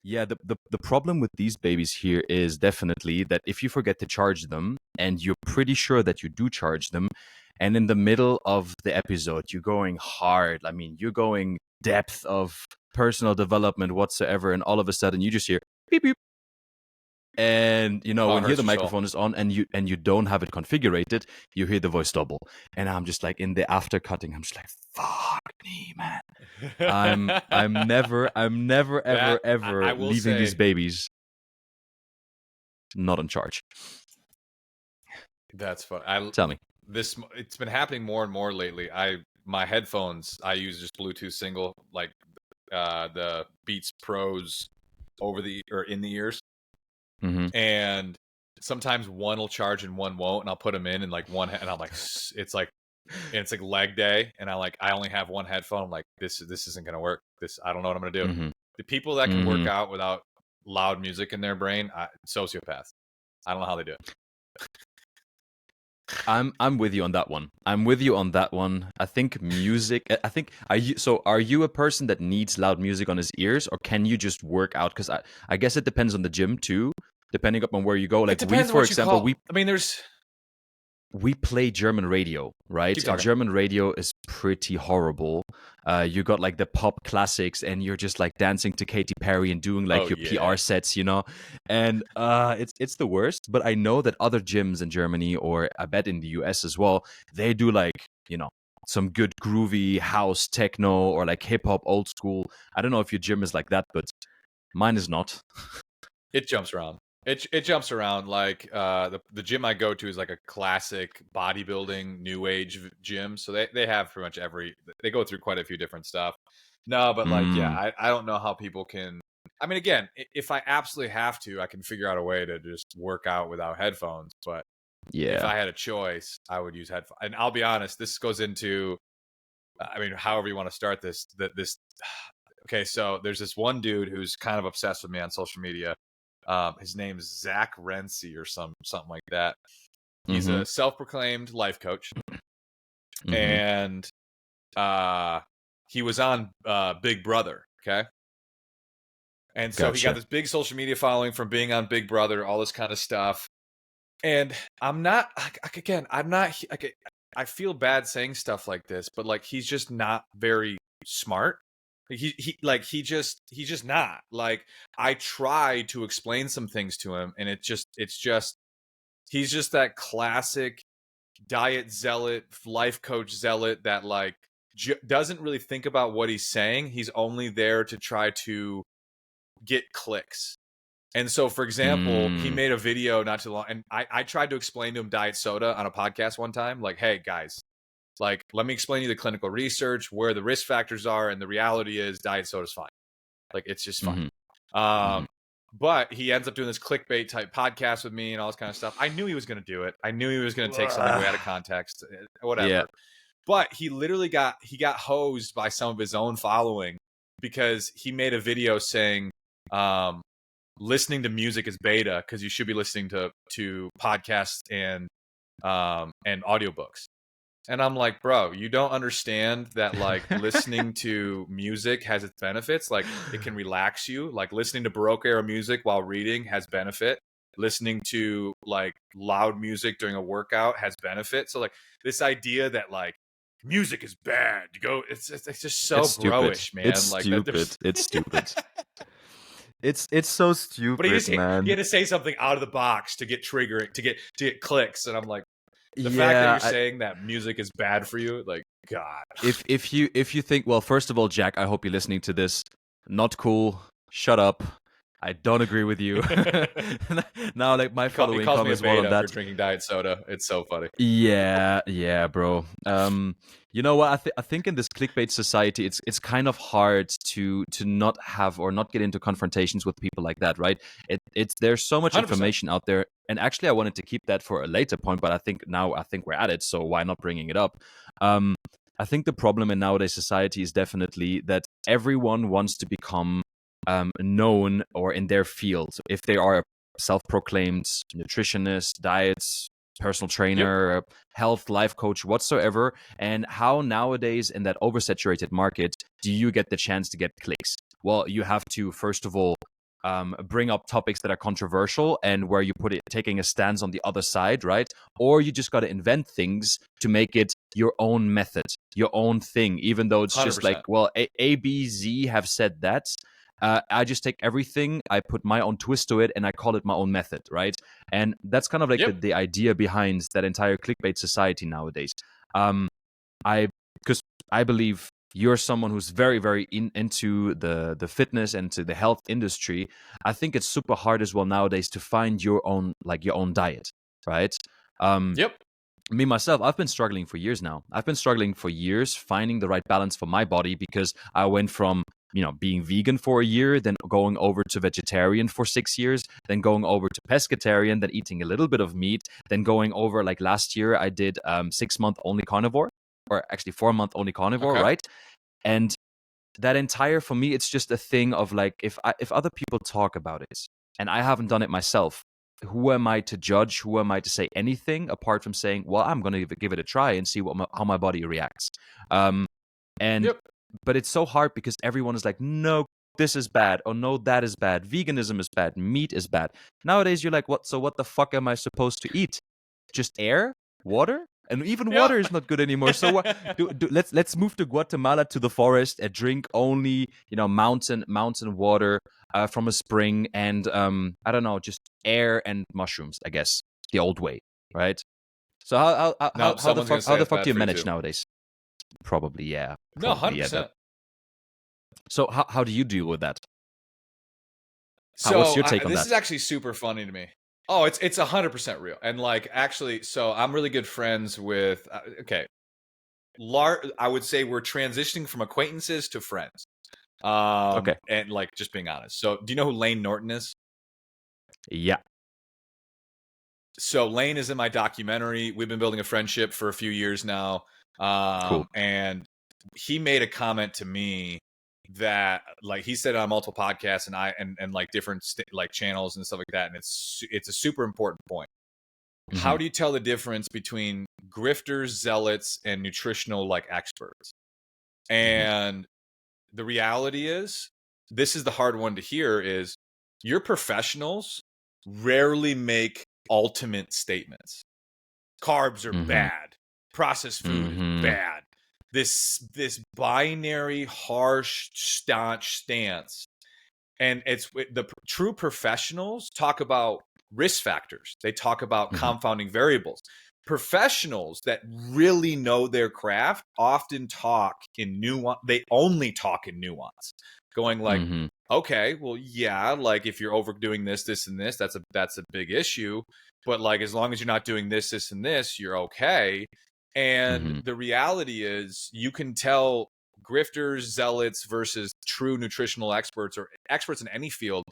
Yeah, the problem with these babies here is definitely that if you forget to charge them and you're pretty sure that you do charge them, and in the middle of the episode you're going hard, I mean, you're going depth of personal development whatsoever, and all of a sudden you just hear beep beep. And when here the microphone is on and you don't have it configured, you hear the voice double. And I'm just like in the after cutting, I'm just like, fuck me, man. I'm never ever leaving these babies not in charge. That's fun. Tell me. It's been happening more and more lately. My headphones, I use just Bluetooth single, like the Beats Pros in the ears. Mm-hmm. And sometimes one will charge and one won't, and I'll put them in and like one, and I'm like, it's like leg day, and I only have one headphone. I'm like, this isn't gonna work. I don't know what I'm gonna do. Mm-hmm. The people that can work out without loud music in their brain, sociopaths. I don't know how they do it. I'm with you on that one. I think music. Are you a person that needs loud music on his ears, or can you just work out? Because I guess it depends on the gym too, depending upon where you go. Like we, for example, we play German radio, right? And German radio is pretty horrible. You got like the pop classics, and you're just like dancing to Katy Perry and doing like PR sets, and it's the worst. But I know that other gyms in Germany, or I bet in the US as well, they do like some good groovy house techno or like hip hop old school. I don't know if your gym is like that, but mine is not. It jumps around. It jumps around. Like the gym I go to is like a classic bodybuilding new age gym, so they have pretty much they go through quite a few different stuff. No, but I don't know how people can. I mean, again, if I absolutely have to, I can figure out a way to just work out without headphones. But if I had a choice, I would use headphones. And I'll be honest, this goes into, I mean, however you want to start this. Okay, so there's this one dude who's kind of obsessed with me on social media. His name's Zach Renzi or something like that. He's a self-proclaimed life coach, and he was on Big Brother. Okay, and so he got this big social media following from being on Big Brother, all this kind of stuff. And I'm not I feel bad saying stuff like this, but like he's just not very smart. He's just not. Like, I try to explain some things to him, and he's just that classic diet zealot, life coach zealot that like doesn't really think about what he's saying. He's only there to try to get clicks. And so, for example, he made a video not too long, and I tried to explain to him diet soda on a podcast one time. Like, hey guys, like, let me explain to you the clinical research, where the risk factors are, and the reality is diet soda is fine. Like, it's just fine. But he ends up doing this clickbait type podcast with me and all this kind of stuff. I knew he was going to do it. I knew he was going to take something way out of context, whatever. Yeah. But he literally got hosed by some of his own following because he made a video saying listening to music is beta because you should be listening to podcasts and audiobooks. And I'm like, bro, you don't understand that like listening to music has its benefits. Like, it can relax you. Like, listening to Baroque era music while reading has benefit. Listening to like loud music during a workout has benefit. So like this idea that like music is bad, it's just so bro-ish, man. It's like stupid. It's stupid. It's so stupid, but man. He had to say something out of the box to get triggering, to get clicks, and I'm like, the fact that you're saying that music is bad for you, like, God. If you think, well, first of all, Jack, I hope you're listening to this. Not cool. Shut up. I don't agree with you. Now, like, my following comments well on that. For drinking diet soda. It's so funny. Yeah, bro. You know what? I think in this clickbait society, it's kind of hard to not have or not get into confrontations with people like that, right? There's so much 100%. Information out there, and actually, I wanted to keep that for a later point, but I think we're at it, so why not bringing it up? I think the problem in nowadays society is definitely that everyone wants to become known or in their field. If they are a self-proclaimed nutritionist, diets, personal trainer, health, life coach, whatsoever, and how nowadays in that oversaturated market do you get the chance to get clicks? Well, you have to, first of all, bring up topics that are controversial and where you put it taking a stance on the other side, right? Or you just got to invent things to make it your own method, your own thing, even though it's just like, 100%. well, A, B, Z have said that. I just take everything, I put my own twist to it, and I call it my own method, right? And that's kind of like Yep. the idea behind that entire clickbait society nowadays. I because I believe you're someone who's very, very into the fitness and to the health industry. I think it's super hard as well nowadays to find your own diet, right? Um, Yep. Me myself, I've been struggling for years now. I've been struggling for years finding the right balance for my body because I went from being vegan for a year, then going over to vegetarian for 6 years, then going over to pescatarian, then eating a little bit of meat, then going over like last year I did 6 month only carnivore, or actually 4 month only carnivore, Okay. right? And that entire, for me, it's just a thing of like, if other people talk about it and I haven't done it myself, who am I to judge? Who am I to say anything apart from saying, well, I'm going to give it a try and see how my body reacts. And Yep. but it's so hard because everyone is like, no, this is bad, or no, that is bad, veganism is bad, meat is bad. Nowadays you're like, what? So what the fuck am I supposed to eat? Just air, water? And even Yep. water is not good anymore. So what? Let's move to Guatemala, to the forest, and drink only mountain water from a spring, and I don't know, just air and mushrooms. I guess the old way, right? So No, someone's gonna how say the it's fuck do bad you for you manage too. nowadays? Probably, yeah. No, Probably, hundred yeah. That. percent. So how do you deal with that? What's So your take on this that? is actually super funny to me. Oh, it's 100% real. And like actually, so I'm really good friends with. Okay, I would say we're transitioning from acquaintances to friends. Okay. And like just being honest. So do you know who Lane Norton is? Yeah. So Lane is in my documentary. We've been building a friendship for a few years now. Cool. And he made a comment to me that like he said it on multiple podcasts and like different like channels and stuff like that. And it's a super important point. Mm-hmm. How do you tell the difference between grifters, zealots, and nutritional like experts? Mm-hmm. And the reality is, this is the hard one to hear, is your professionals rarely make ultimate statements. Carbs are Mm-hmm. bad. Processed food is Mm-hmm. bad. This binary, harsh, staunch stance. And it's the true professionals talk about risk factors. They talk about Mm-hmm. confounding variables. Professionals that really know their craft often talk in nuance. They only talk in nuance, going like, Mm-hmm. okay, well, yeah, like if you're overdoing this, and this, that's a big issue. But like as long as you're not doing this, and this, you're okay. And Mm-hmm. the reality is, you can tell grifters, zealots versus true nutritional experts or experts in any field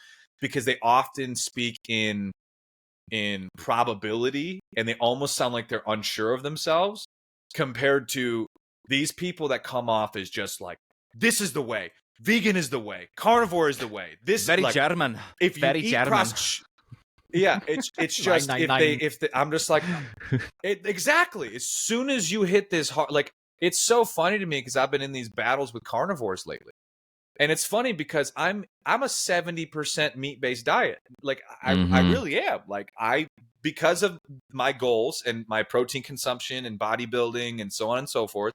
because they often speak in probability and they almost sound like they're unsure of themselves compared to these people that come off as just like, this is the way, vegan is the way, carnivore is the way, this Very like German. if you Very eat German. yeah, it's Nine just nine nine. if they, I'm just like exactly as soon as you hit this hard, like it's so funny to me because I've been in these battles with carnivores lately. And it's funny because I'm a 70% meat-based diet. Like I Mm-hmm. really am. Like because of my goals and my protein consumption and bodybuilding and so on and so forth,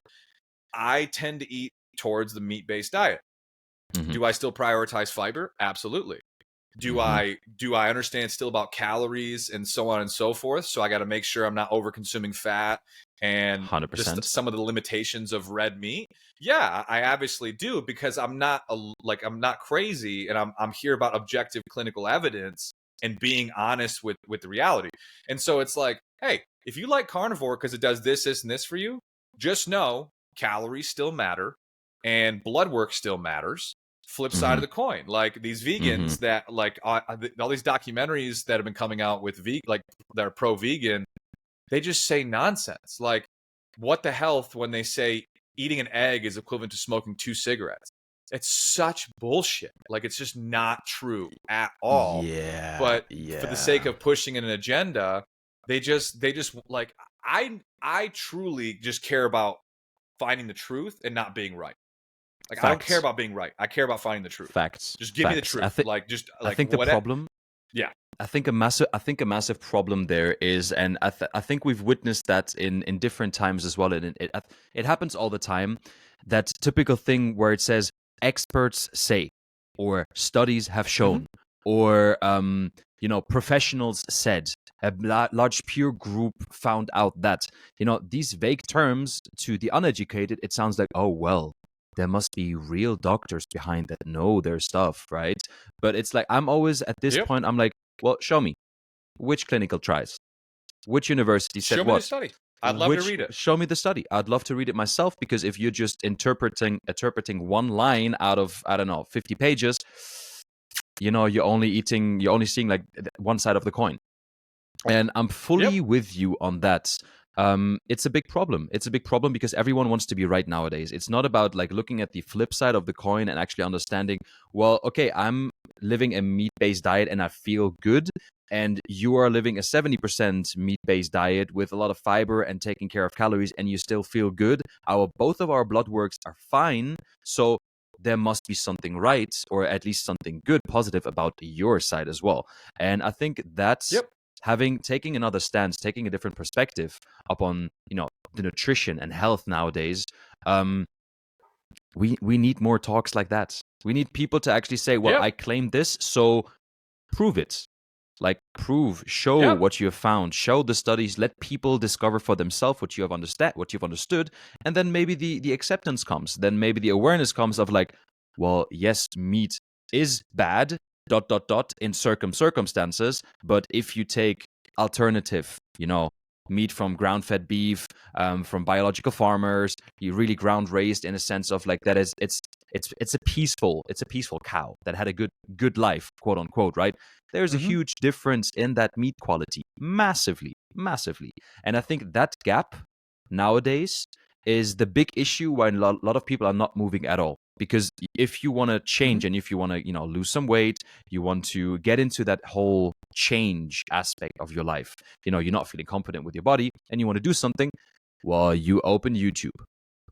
I tend to eat towards the meat-based diet. Mm-hmm. Do I still prioritize fiber? Absolutely. Do Mm-hmm. I understand still about calories and so on and so forth? So I got to make sure I'm not over consuming fat and just 100%. some of the limitations of red meat. Yeah, I obviously do because I'm not I'm not crazy and I'm here about objective clinical evidence and being honest with the reality. And so it's like, hey, if you like carnivore because it does this, and this for you, just know calories still matter and blood work still matters. Flip side Mm-hmm. of the coin, like these Mm-hmm. vegans that like all these documentaries that have been coming out with like that are pro vegan, they just say nonsense. Like, what the health when they say eating an egg is equivalent to smoking 2 cigarettes? It's such bullshit. Like, it's just not true at all. Yeah. But for the sake Yeah. of pushing an agenda, they just like I truly just care about finding the truth and not being right. I don't care Facts. about being right. I care about finding the truth. Facts. Just give me the Facts. truth. I think the what? problem. Yeah. I think a massive problem there is, and I think we've witnessed that in different times as well. And it happens all the time. That typical thing where it says experts say, or studies have shown, or professionals said. A large peer group found out that, these vague terms to the uneducated, it sounds like, oh well, there must be real doctors behind that know their stuff, right? But it's like, I'm always at this Yep. point, I'm like, well, show me which clinical trials, which university said Show me the what. study. I'd love to read it. Show me the study. I'd love to read it myself, because if you're just interpreting one line out of, I don't know, 50 pages, you're only seeing like one side of the coin. And I'm fully with you on that. It's a big problem. It's a big problem because everyone wants to be right nowadays. It's not about like looking at the flip side of the coin and actually understanding, well, okay, I'm living a meat-based diet and I feel good, and you are living a 70% meat-based diet with a lot of fiber and taking care of calories, and you still feel good. Both of our blood works are fine, so there must be something right, or at least something good, positive about your side as well. And I think that's taking another stance, taking a different perspective upon the nutrition and health nowadays. We need more talks like that. We need people to actually say, well, I claim this, so prove it. Like, show what you have found, show the studies, let people discover for themselves what you have understood, and then maybe the acceptance comes. Then maybe the awareness comes of like, well, yes, meat is bad, ... in circumstances, but if you take alternative, meat from ground-fed beef, from biological farmers, you really ground raised in a sense of like that is it's a peaceful cow that had a good life, quote unquote, right? There's a huge difference in that meat quality, massively. And I think that gap nowadays is the big issue why a lot of people are not moving at all. Because if you want to change and if you want to, lose some weight, you want to get into that whole change aspect of your life, you're not feeling confident with your body and you want to do something, well, you open YouTube,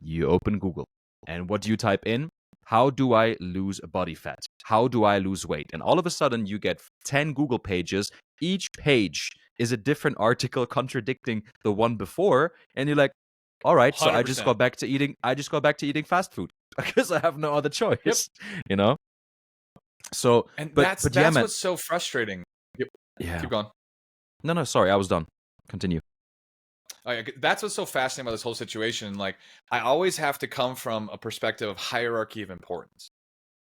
you open Google, and what do you type in? How do I lose body fat? How do I lose weight? And all of a sudden you get 10 Google pages. Each page is a different article contradicting the one before, and you're like, all right, so 100%. I just got back to eating fast food because I have no other choice, So, and but that's yeah, man. What's so frustrating. Yeah. Keep going. No, sorry, I was done. Continue. That's what's so fascinating about this whole situation. Like, I always have to come from a perspective of hierarchy of importance.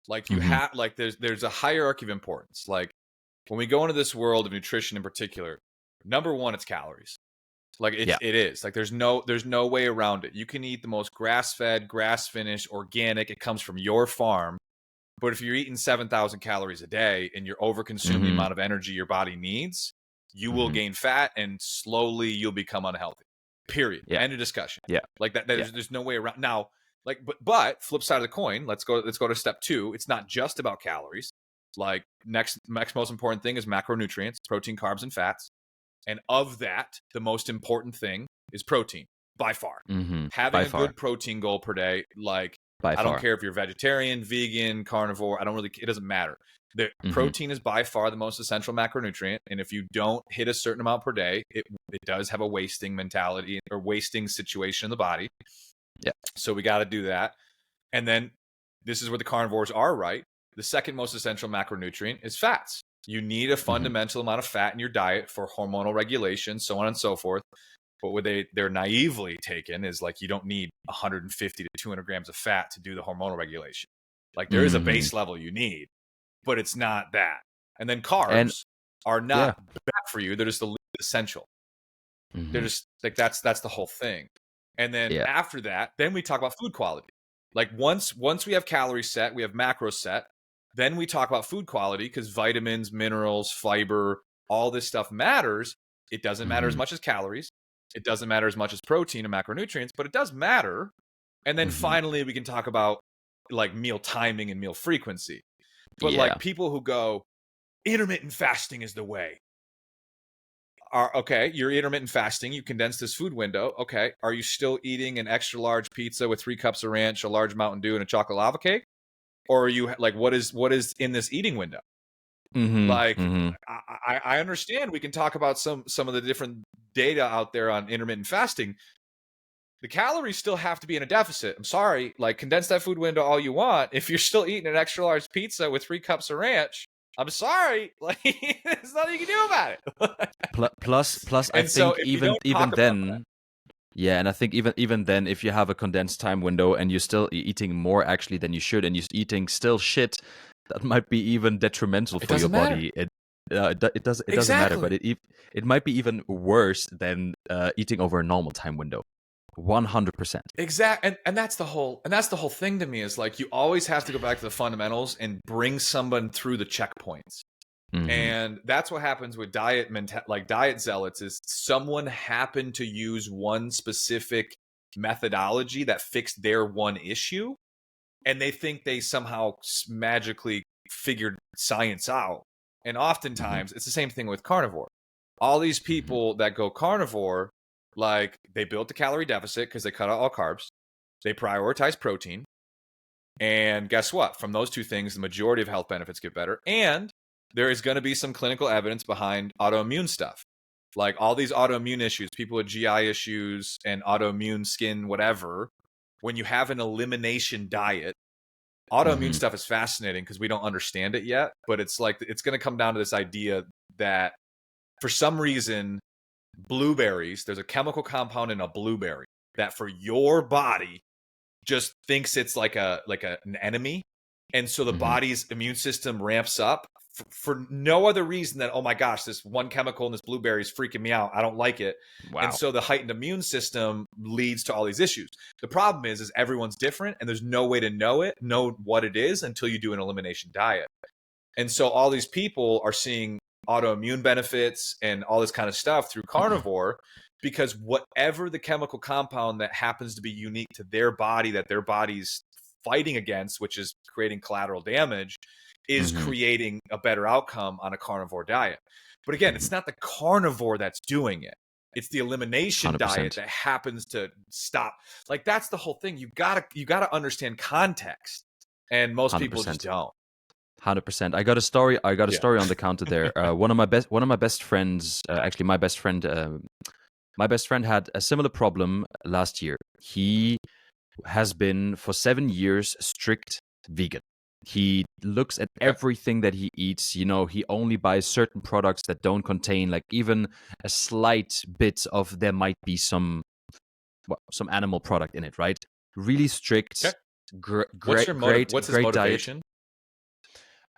Like, you have, like, there's a hierarchy of importance. Like, when we go into this world of nutrition in particular, number one, it's calories. Like, it is. Like, there's no way around it. You can eat the most grass-fed, grass-finished, organic. It comes from your farm. But if you're eating 7,000 calories a day and you're over-consuming the amount of energy your body needs, you will gain fat and slowly you'll become unhealthy. Period. End of discussion. Yeah. Like that. There's no way around. Now, like, but flip side of the coin. Let's go to step 2. It's not just about calories. Like, next most important thing is macronutrients, protein, carbs, and fats. And of that, the most important thing is protein, by far. Having a good protein goal per day, like, I don't care if you're vegetarian, vegan, carnivore, it doesn't matter. The protein is by far the most essential macronutrient. And if you don't hit a certain amount per day, it does have a wasting mentality or wasting situation in the body. Yeah. So we got to do that. And then this is where the carnivores are right. The second most essential macronutrient is fats. You need a fundamental amount of fat in your diet for hormonal regulation, so on and so forth. But what they're naively taken is like, you don't need 150 to 200 grams of fat to do the hormonal regulation. Like, there is a base level you need, but it's not that. And then carbs are not bad for you. They're just the least essential. They're just like, that's the whole thing. And then after that, then we talk about food quality. Like, once we have calories set, we have macros set, then we talk about food quality, because vitamins, minerals, fiber, all this stuff matters. It doesn't matter as much as calories. It doesn't matter as much as protein and macronutrients, but it does matter. And then finally, we can talk about like meal timing and meal frequency. But like, people who go, intermittent fasting is the way. Okay, you're intermittent fasting. You condense this food window. Okay, are you still eating an extra large pizza with 3 cups of ranch, a large Mountain Dew, and a chocolate lava cake? Or are you like, what is in this eating window? Like, I understand we can talk about some of the different data out there on intermittent fasting. The calories still have to be in a deficit. I'm sorry, like, condense that food window all you want. If you're still eating an extra large pizza with 3 cups of ranch, I'm sorry, like, there's nothing you can do about it. Plus, I And so think if you even don't even talk about that, then, yeah, and I think even then, if you have a condensed time window and you're still eating more actually than you should, and you're eating still shit, that might be even detrimental it for your doesn't matter. body. It doesn't matter, but Exactly. it might be even worse than eating over a normal time window. 100%. And that's the whole thing to me, is like, you always have to go back to the fundamentals and bring someone through the checkpoints. Hmm. And that's what happens with diet zealots, is someone happened to use one specific methodology that fixed their one issue, and they think they somehow magically figured science out. And Hmm. oftentimes it's the same thing with carnivore. All these Hmm. people that go carnivore, like, they built a calorie deficit because they cut out all carbs, they prioritize protein, and guess what? From those two things, the majority of health benefits get better. And there is going to be some clinical evidence behind autoimmune stuff. Like, all these autoimmune issues, people with GI issues and autoimmune skin, whatever, when you have an elimination diet, autoimmune Hmm. stuff is fascinating because we don't understand it yet. But it's like, it's going to come down to this idea that for some reason, blueberries, there's a chemical compound in a blueberry that for your body just thinks it's like an enemy, and so the Hmm. body's immune system ramps up for no other reason than, oh my gosh, this one chemical in this blueberry is freaking me out, I don't like it. And Wow. so the heightened immune system leads to all these issues. The problem is everyone's different, and there's no way to know what it is until you do an elimination diet. And so all these people are seeing autoimmune benefits and all this kind of stuff through carnivore, because whatever the chemical compound that happens to be unique to their body, that their body's fighting against, which is creating collateral damage, is Hmm. creating a better outcome on a carnivore diet. But again, Hmm. it's not the carnivore that's doing it. It's the elimination diet 100%. that happens to stop. Like, that's the whole thing. You gotta understand context. And most people just 100%. don't. 100%. I got a story. I got a Yeah. story on the counter there. One of my best friends, actually my best friend had a similar problem last year. He has been for 7 years strict vegan. He looks at Okay. everything that he eats. He only buys certain products that don't contain like even a slight bit of there might be some animal product in it, right? Really strict, Okay. great, What's his great diet. motivation?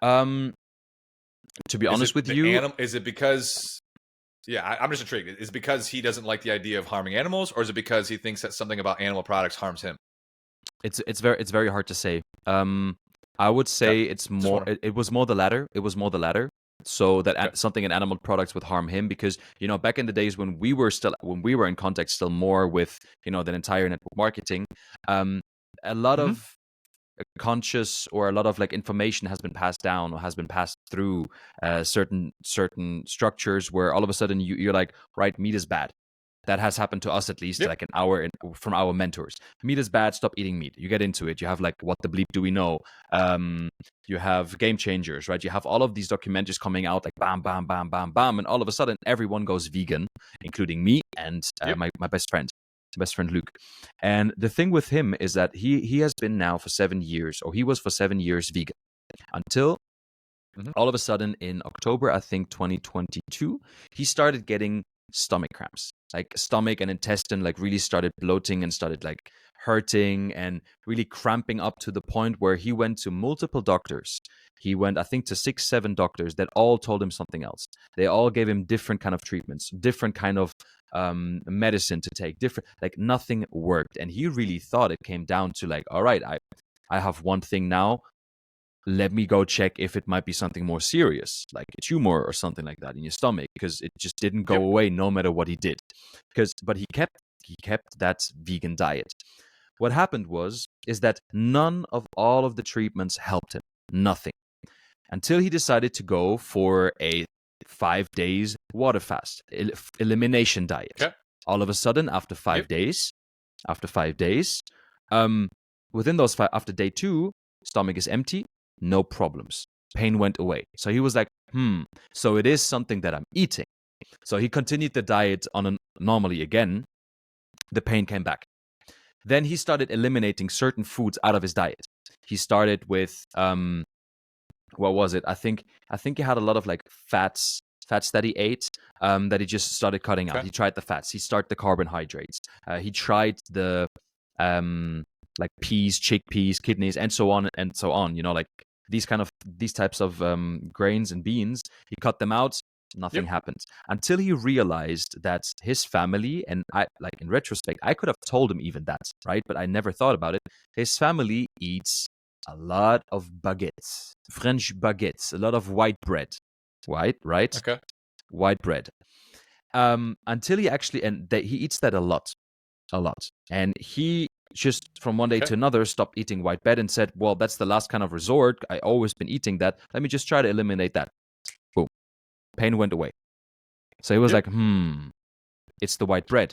Um, to be Is honest it with the you, animal? Is it because? Yeah, I'm just intrigued. Is it because he doesn't like the idea of harming animals, or is it because he thinks that something about animal products harms him? it's very hard to say. I would Okay. say it's Just more. wondering. It was more the latter. It was more the latter. So that Okay. something in animal products would harm him, because back in the days when we were in contact still more with the entire network marketing, um, a lot Mm-hmm. of conscious or a lot of like information has been passed down or has been passed through certain structures where all of a sudden you're like, right, meat is bad. That has happened to us at least, Yep. like from our mentors. Meat is bad. Stop eating meat. You get into it. You have like, what the bleep do we know? You have Game Changers, right? You have all of these documentaries coming out like bam, bam, bam, bam, bam, and all of a sudden everyone goes vegan, including me and Yep. my best friend Luke. And the thing with him is that he has been now for 7 years, or he was for 7 years vegan until Mm-hmm. all of a sudden in October, I think 2022, he started getting stomach cramps. Like stomach and intestine like really started bloating and started like hurting and really cramping up to the point where he went to multiple doctors. He went, I think, to 6, 7 doctors that all told him something else. They all gave him different kind of treatments, different kind of medicine to take, different, like nothing worked. And he really thought it came down to like, all right, I have one thing now, let me go check if it might be something more serious, like a tumor or something like that in your stomach, because it just didn't go Yep. away no matter what he did. But he kept that vegan diet. What happened is that none of all of the treatments helped him. Nothing. Until he decided to go for a 5 days water fast, elimination diet. Okay. All of a sudden, after 5 Yep. days, within those 5, after day 2, stomach is empty, no problems. Pain went away. So he was like, so it is something that I'm eating. So he continued the diet normally again. The pain came back. Then he started eliminating certain foods out of his diet. He started with what was it? I think he had a lot of like fats that he ate that he just started cutting out. Okay. He tried the fats. He started the carbohydrates. He tried the like peas, chickpeas, kidneys, and so on and so on. You know, like these types of grains and beans. He cut them out. Nothing happened until he realized that his family, and I, like in retrospect, I could have told him even that, right? But I never thought about it. His family eats a lot of baguettes, French baguettes, a lot of white bread, right? Okay. White bread. Until he actually, he eats that a lot, and he just from one day Okay. to another stopped eating white bread and said, "Well, that's the last kind of resort. I always been eating that. Let me just try to eliminate that." Boom, pain went away. So he was like, it's the white bread.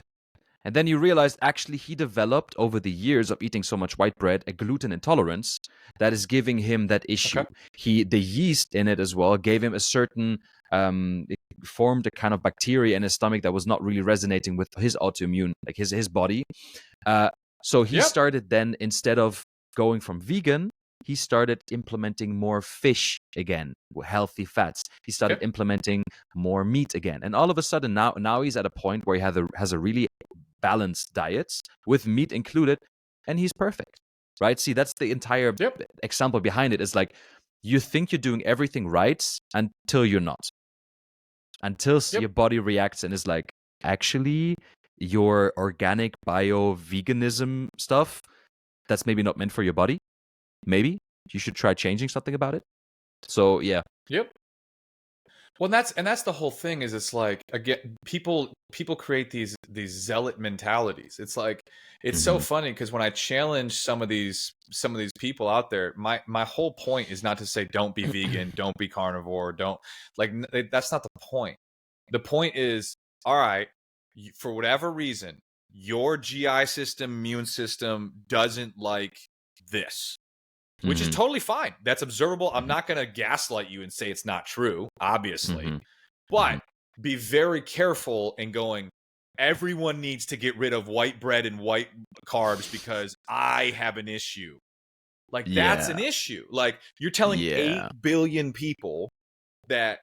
And then you realized actually he developed over the years of eating so much white bread a gluten intolerance that is giving him that issue. Okay. The yeast in it as well gave him a certain it formed a kind of bacteria in his stomach that was not really resonating with his autoimmune, like his body. So he started then, instead of going from vegan, he started implementing more fish again, healthy fats. He started implementing more meat again. And all of a sudden now he's at a point where he has a really balanced diet with meat included, and he's perfect, right? See, that's the entire example behind it. Is like, you think you're doing everything right until you're not. Until your body reacts and is like, actually, your organic bio veganism stuff, that's maybe not meant for your body. Maybe you should try changing something about it. So yeah. Yep. Well, that's the whole thing. Is it's like, again, people create these zealot mentalities. It's like, it's so funny because when I challenge some of these people out there, my whole point is not to say don't be vegan, don't be carnivore, don't, like, that's not the point. The point is, all right, for whatever reason, your GI system, immune system doesn't like this, which is totally fine. That's observable. I'm not going to gaslight you and say it's not true, obviously. But be very careful in going, everyone needs to get rid of white bread and white carbs because I have an issue. Like, that's an issue. Like, you're telling 8 billion people that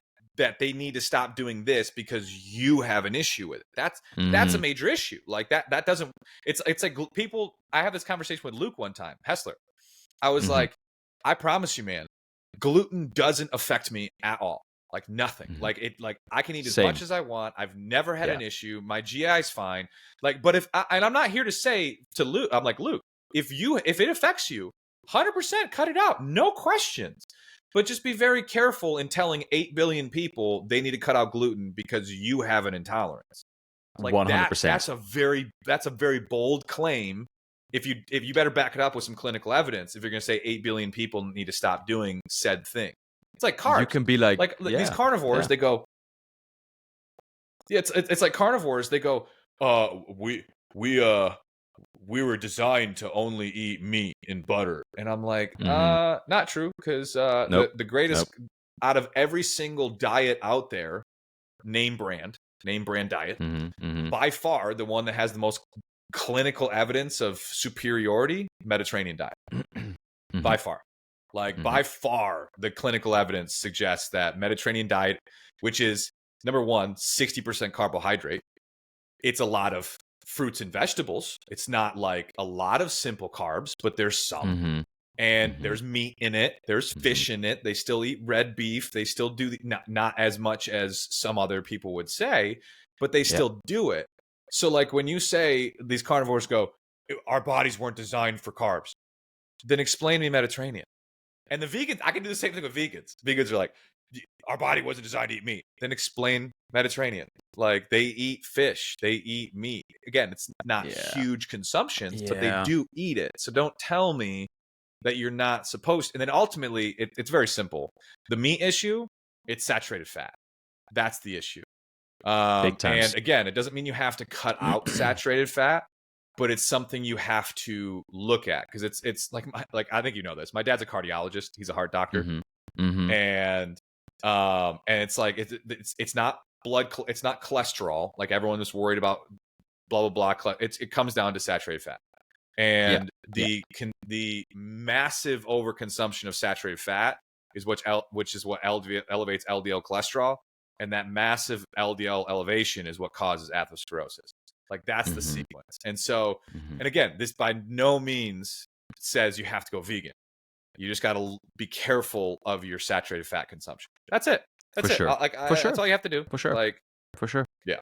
they need to stop doing this because you have an issue with it. That's a major issue. Like, that doesn't, it's like people, I have this conversation with Luke one time, Hessler. I was like, I promise you, man, gluten doesn't affect me at all. Like, nothing. Like, I can eat as much as I want. I've never had an issue. My GI's fine. Like, but and I'm not here to say to Luke, I'm like, Luke, if it affects you, 100% cut it out. No questions. But just be very careful in telling 8 billion people they need to cut out gluten because you have an intolerance. Like, 100%. That's a very bold claim. If you better back it up with some clinical evidence, if you're going to say 8 billion people need to stop doing said thing. It's like carbs. You can be like these carnivores, they go, it's like carnivores, they go, we were designed to only eat meat and butter. And I'm like, not true, because the greatest out of every single diet out there, name brand diet, by far the one that has the most clinical evidence of superiority, Mediterranean diet. By far. Like, by far, the clinical evidence suggests that Mediterranean diet, which is, number one, 60% carbohydrate, it's a lot of fruits and vegetables. It's not like a lot of simple carbs, but there's some. And there's meat in it. There's fish in it. They still eat red beef. They still do not as much as some other people would say, but they still do it. So, like, when you say these carnivores go, our bodies weren't designed for carbs, then explain to me Mediterranean. And the vegans, I can do the same thing with vegans. Vegans are like, our body wasn't designed to eat meat. Then explain Mediterranean. Like, they eat fish, they eat meat. Again, it's not huge consumptions, but they do eat it. So don't tell me that you're not supposed to. And then ultimately, it's very simple. The meat issue, it's saturated fat. That's the issue. Big times. And again, it doesn't mean you have to cut out saturated fat, but it's something you have to look at because it's like I think you know this. My dad's a cardiologist. He's a heart doctor, and it's like it's not it's not cholesterol like everyone is worried about. Blah blah blah. It comes down to saturated fat, and the massive overconsumption of saturated fat is which is what elevates LDL cholesterol, and that massive LDL elevation is what causes atherosclerosis. Like that's the sequence. And so, and again, this by no means says you have to go vegan. You just got to be careful of your saturated fat consumption. That's it. That's For it. sure. That's all you have to do. For sure. Like, for sure. Yeah.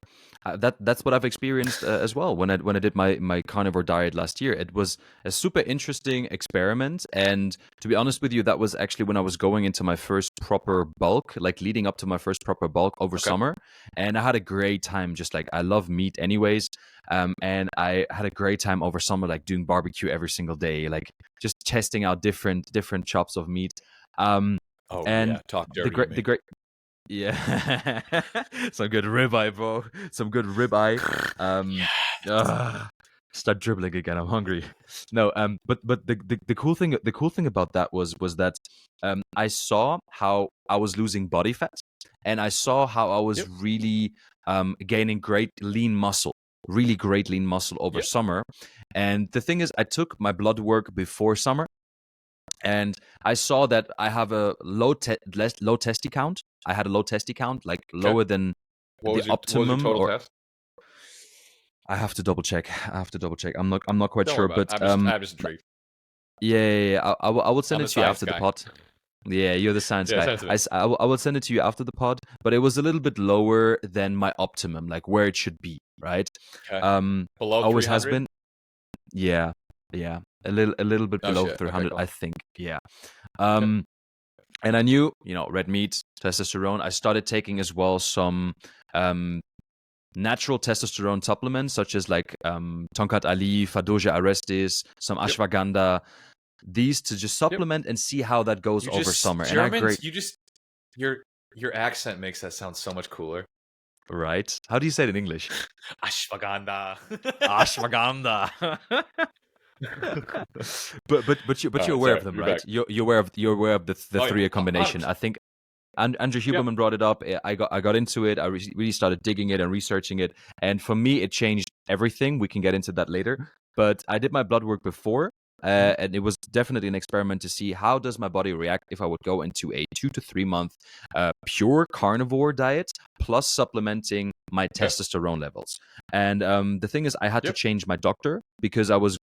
That's what I've experienced as well when I did my carnivore diet last year. It was a super interesting experiment, and to be honest with you, that was actually when I was going into my first proper bulk, like leading up to my first proper bulk over summer, and I had a great time. Just like I love meat anyways, and I had a great time over summer, like doing barbecue every single day, like just testing out different chops of meat. And talk dirty. the great. Yeah, some good ribeye, bro. Some good ribeye. Start dribbling again. I'm hungry. No, but the cool thing about that was that I saw how I was losing body fat, and I saw how I was really gaining great lean muscle, really great lean muscle over summer. And the thing is, I took my blood work before summer, and I saw that I have a low testy count. I had a low testy count, like lower than the optimum. What was your total test? I have to double check. I'm not quite sure, but I'm just intrigued. Yeah. I will send it to you after the pod. Yeah, you're the science guy. I will send it to you after the pod, but it was a little bit lower than my optimum, like where it should be, right? Okay. Below 300? Always has been. Yeah. A little bit below 300, okay, cool. I think. Yeah. And I knew, red meat, testosterone. I started taking as well some natural testosterone supplements, such as like Tonkat Ali, Fadoja Arestis, some ashwagandha. These to just supplement and see how that goes over summer. Germans, your accent makes that sound so much cooler. Right? How do you say it in English? Ashwagandha. Ashwagandha. but you're aware of them, right? You're aware of the three combination. 100%. I think Andrew Huberman brought it up. I got into it. I really started digging it and researching it, and for me, it changed everything. We can get into that later. But I did my blood work before, and it was definitely an experiment to see how does my body react if I would go into a 2 to 3 month pure carnivore diet plus supplementing my testosterone levels. And the thing is, I had to change my doctor because I was,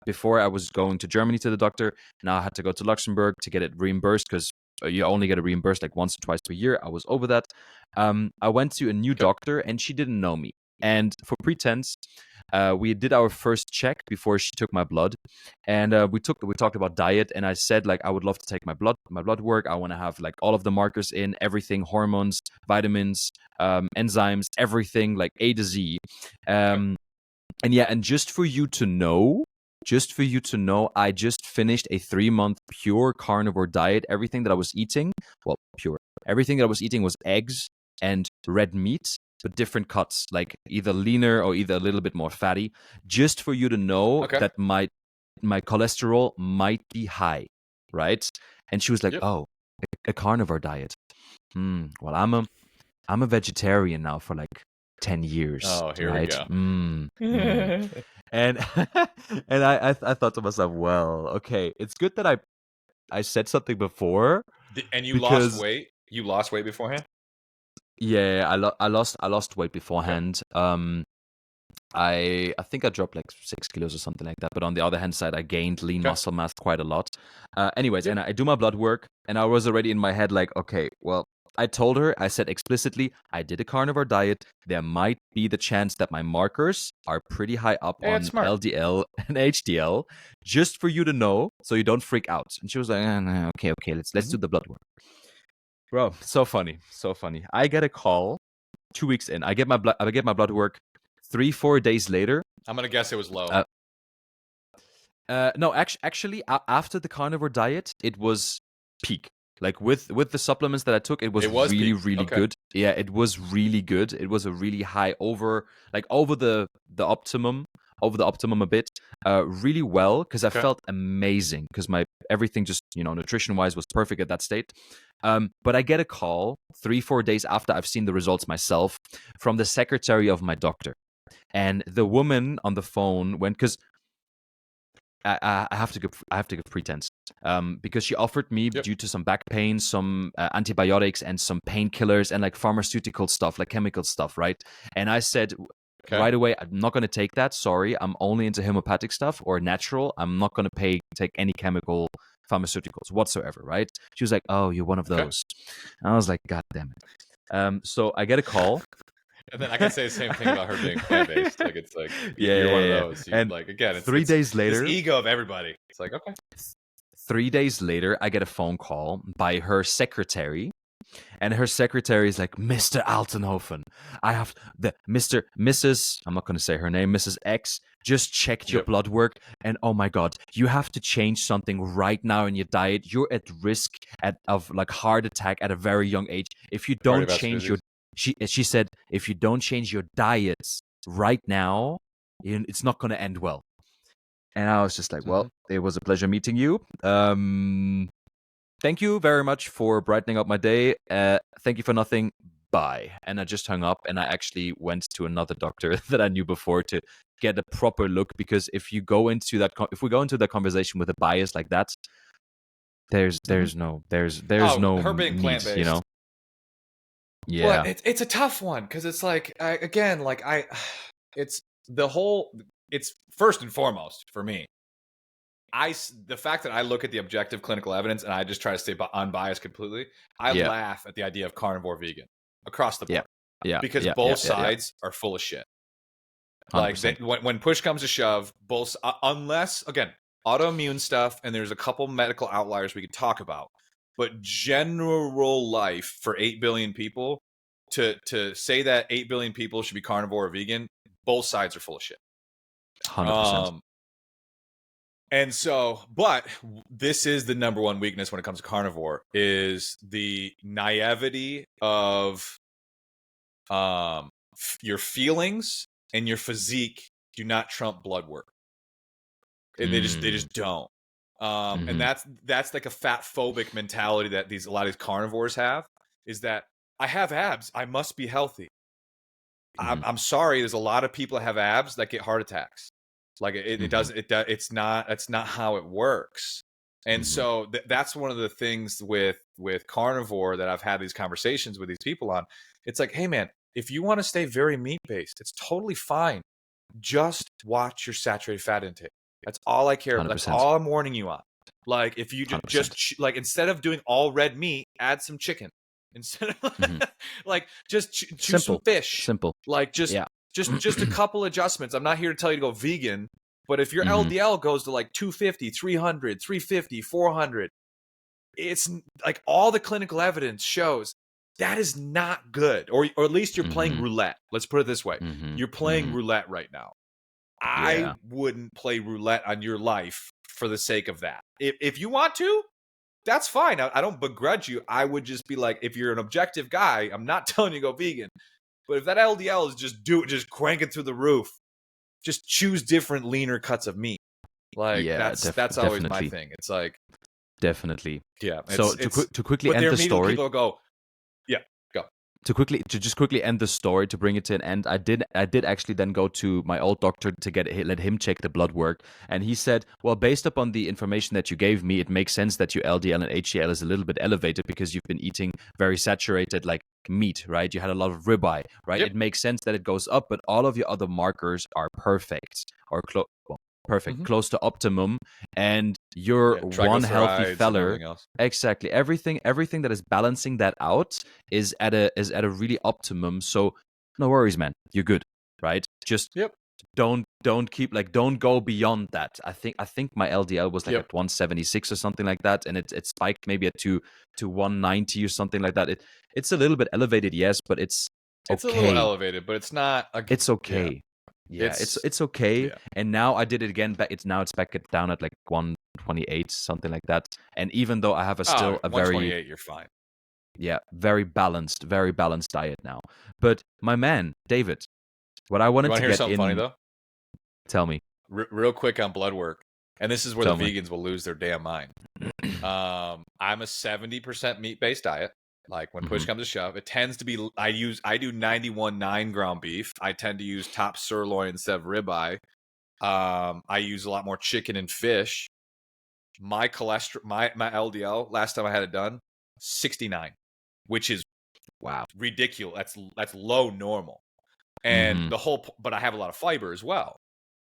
before I was going to Germany to the doctor. Now I had to go to Luxembourg to get it reimbursed because you only get it reimbursed like once or twice per year. I was over that. I went to a new doctor and she didn't know me. And for pretense, we did our first check before she took my blood, and we talked about diet, and I said like I would love to take my blood work. I want to have like all of the markers in everything, hormones, vitamins, enzymes, everything like A to Z. And just for you to know, I just finished a 3-month pure carnivore diet. Everything that I was eating, everything that I was eating was eggs and red meat, but different cuts, like either leaner or either a little bit more fatty, just for you to know that my cholesterol might be high, right? And she was like, "Oh, a carnivore diet. Well, I'm a vegetarian now for like 10 years. Oh, here we go. And I thought to myself, well, okay, it's good that I said something before. And you lost weight? You lost weight beforehand? Yeah, I lost weight beforehand. Okay. I think I dropped like 6 kilos or something like that. But on the other hand side, I gained lean muscle mass quite a lot. Anyways, and I do my blood work, and I was already in my head like, okay, well, I told her, I said explicitly, I did a carnivore diet. There might be the chance that my markers are pretty high up on LDL and HDL, just for you to know, so you don't freak out. And she was like, okay, let's do the blood work. Bro, so funny. I get a call 2 weeks in. I get my blood work 3-4 days later. I'm gonna guess it was low. No, actually, after the carnivore diet, it was peak. Like with the supplements that I took, it was really, really good. Yeah, it was really good. It was a really high over the optimum, over the optimum a bit, really well because I Okay. felt amazing because my everything just nutrition wise was perfect at that state. But I get a call 3-4 days after I've seen the results myself from the secretary of my doctor, and the woman on the phone went because I have to give pretense because she offered me Yep. due to some back pain, some antibiotics and some painkillers and like pharmaceutical stuff, like chemical stuff, right? And I said Okay. right away, I'm not going to take that. Sorry, I'm only into homeopathic stuff or natural. I'm not going to take any chemical pharmaceuticals whatsoever, right? She was like, "Oh, you're one of Okay. those." And I was like, "God damn it!" So I get a call. And then I can say the same thing about her being plant based. Like it's like Yeah, you're one yeah, of yeah. those. You And like again, three it's days this later, ego of everybody. It's like okay. 3 days later, I get a phone call by her secretary, and her secretary is like, "Mr. Altenhofen, I have Mrs. I'm not going to say her name, Mrs. X just checked your Yep. blood work, and oh my God, you have to change something right now in your diet. You're at risk of like heart attack at a very young age. If you don't Cardiovascular change your," disease. she said, "if you don't change your diets right now, it's not going to end well." And I was just like, Hmm. "Well, it was a pleasure meeting you. Thank you very much for brightening up my day. Thank you for nothing. Bye." And I just hung up, and I actually went to another doctor that I knew before to get a proper look. Because if you go into that, if we go into that conversation with a bias like that, there's Hmm. there's Oh, no her being need, plant based. Well, Yeah, it's a tough one because it's like again, like it's the whole. It's first and foremost for me. The fact that I look at the objective clinical evidence and I just try to stay unbiased completely. I yeah, laugh at the idea of carnivore vegan across the yeah, board yeah, because yeah, yeah, both yeah, yeah, sides are full of shit. hundred Like percent. when push comes to shove, both unless again autoimmune stuff and there's a couple medical outliers we could talk about, but general life for 8 billion people to say that 8 billion people should be carnivore or vegan, both sides are full of shit. 100%. Um, and so, but this is the number one weakness when it comes to carnivore is the naivety of your feelings and your physique do not trump blood work. They just don't. And Mm-hmm. that's like a fat phobic mentality that a lot of these carnivores have is that I have abs, I must be healthy. Mm-hmm. I'm sorry, there's a lot of people that have abs that get heart attacks. Like it Mm-hmm. doesn't it's not that's not how it works. And Mm-hmm. so that's one of the things with carnivore that I've had these conversations with these people on. It's like, hey man, if you want to stay very meat based, it's totally fine. Just watch your saturated fat intake. That's all I care about. That's 100%. all I'm warning you on. Like if you 100%. like instead of doing all red meat, add some chicken. Instead of Mm-hmm. like just choose some Simple. fish. Simple. Like Yeah. just a couple adjustments. I'm not here to tell you to go vegan, but if your Mm-hmm. LDL goes to like 250, 300, 350, 400, it's like all the clinical evidence shows that is not good. Or at least you're playing Mm-hmm. roulette. Let's put it this way. Mm-hmm. You're playing Mm-hmm. roulette right now. I Yeah. wouldn't play roulette on your life for the sake of that. If you want to, that's fine. I don't begrudge you. I would just be like, if you're an objective guy, I'm not telling you to go vegan. But if that LDL is just crank it through the roof, just choose different leaner cuts of meat. Like Yeah, that's always my definitely, thing. It's like, definitely. yeah, So it's to quickly but end there the immediately story, people go, yeah, go. to just quickly end the story, to bring it to an end, I did actually then go to my old doctor to let him check the blood work, and he said, well, based upon the information that you gave me, it makes sense that your LDL and HDL is a little bit elevated because you've been eating very saturated like meat, right? You had a lot of ribeye, right? Yep. It makes sense that it goes up, but all of your other markers are perfect or perfect, Mm-hmm. close to optimum, and you're Yeah, one healthy triglycerides and feller. everything else. Exactly. Everything that is balancing that out is at a really optimum. So no worries, man. You're good, right? Just Yep. don't keep like don't go beyond that. I think my LDL was like Yep. at 176 or something like that, and it spiked maybe at to 190 or something like that. It's a little bit elevated, yes, but it's It's a little okay. elevated, but it's not. It's Yeah. okay. Yeah, it's It's it's okay. yeah. And now I did it again. Back it's back down at like 128, something like that. And even though I have Oh, still a very 128, you're fine. Yeah, very balanced diet now. But my man, David, what I You wanted want to to hear get something funny in, though? tell me, Real quick on blood work, and this is where the tell me. vegans will lose their damn mind. I'm a 70% meat based diet. Like when push Hmm. comes to shove, it tends to be. I do 91.9 ground beef. I tend to use top sirloin instead of ribeye. I use a lot more chicken and fish. My cholesterol, my LDL, last time I had it done, 69, which is Wow. ridiculous. That's low normal. And Hmm. but I have a lot of fiber as well.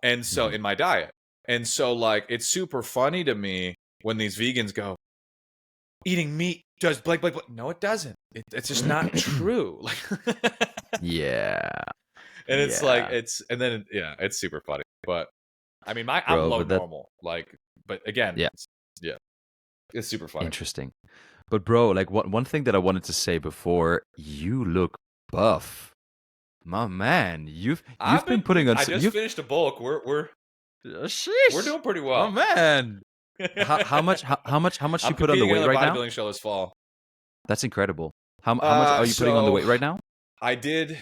And so Hmm. in my diet. And so like it's super funny to me when these vegans go, eating meat does blank blank blank. No, it doesn't. It's just not true. Like Yeah. and it's like Yeah. it's super funny. But I mean I'm Bro, low but that, normal. Like but again, yeah, yeah, it's super funny. interesting. But bro, like one thing that I wanted to say before, you look buff. My man, you've been putting on I just you've finished a bulk. We're sheesh. doing pretty My well. man. How much I'm you put on the competing in weight another right now? bodybuilding show this fall. That's incredible. How much are you putting on the So weight right now? I did.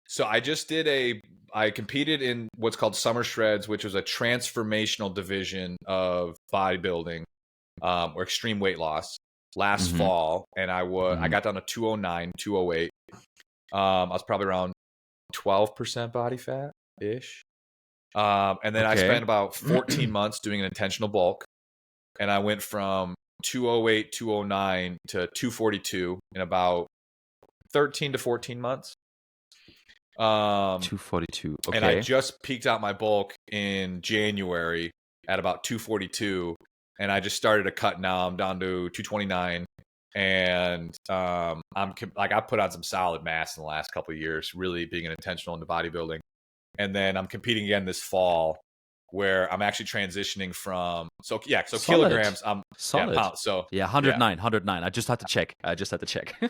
So I just did I competed in what's called Summer Shreds, which was a transformational division of bodybuilding, or extreme weight loss last Mm-hmm. fall, and I Mm-hmm. got down to 209, 208. I was probably around 12% body fat ish. And then I Okay. spent about 14 months doing an intentional bulk, and I went from 208, 209 to 242 in about 13 to 14 months. 242. And I Okay. just peaked out my bulk in January at about 242, and I just started to cut now. I'm down to 229, and I put on some solid mass in the last couple of years, really being an intentional into bodybuilding. And then I'm competing again this fall, where I'm actually transitioning from so Solid. kilograms. Solid. Pounds. So Yeah, yeah, 109. I just had to check.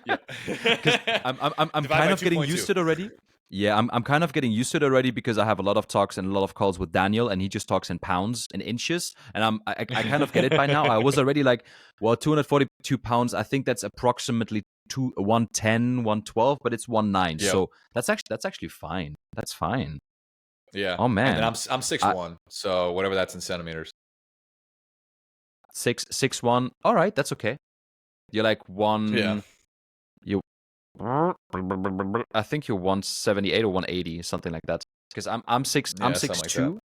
yeah. Because I'm Divide kind by of getting 2.2. used to it already. Yeah, I'm kind of getting used to it already because I have a lot of talks and a lot of calls with Daniel, and he just talks in pounds and inches, and I kind of get it by now. I was already like, well, 242 pounds. I think that's approximately 110, 112, but it's 19. Yep. So that's actually fine. That's fine. Yeah. Oh And then man, I'm six I, one, so whatever that's in centimeters. 6'1". All right, that's okay. You're like Yeah. one. You I think you're 178 or 180, something like that. Because I'm Yeah, six something like that. two.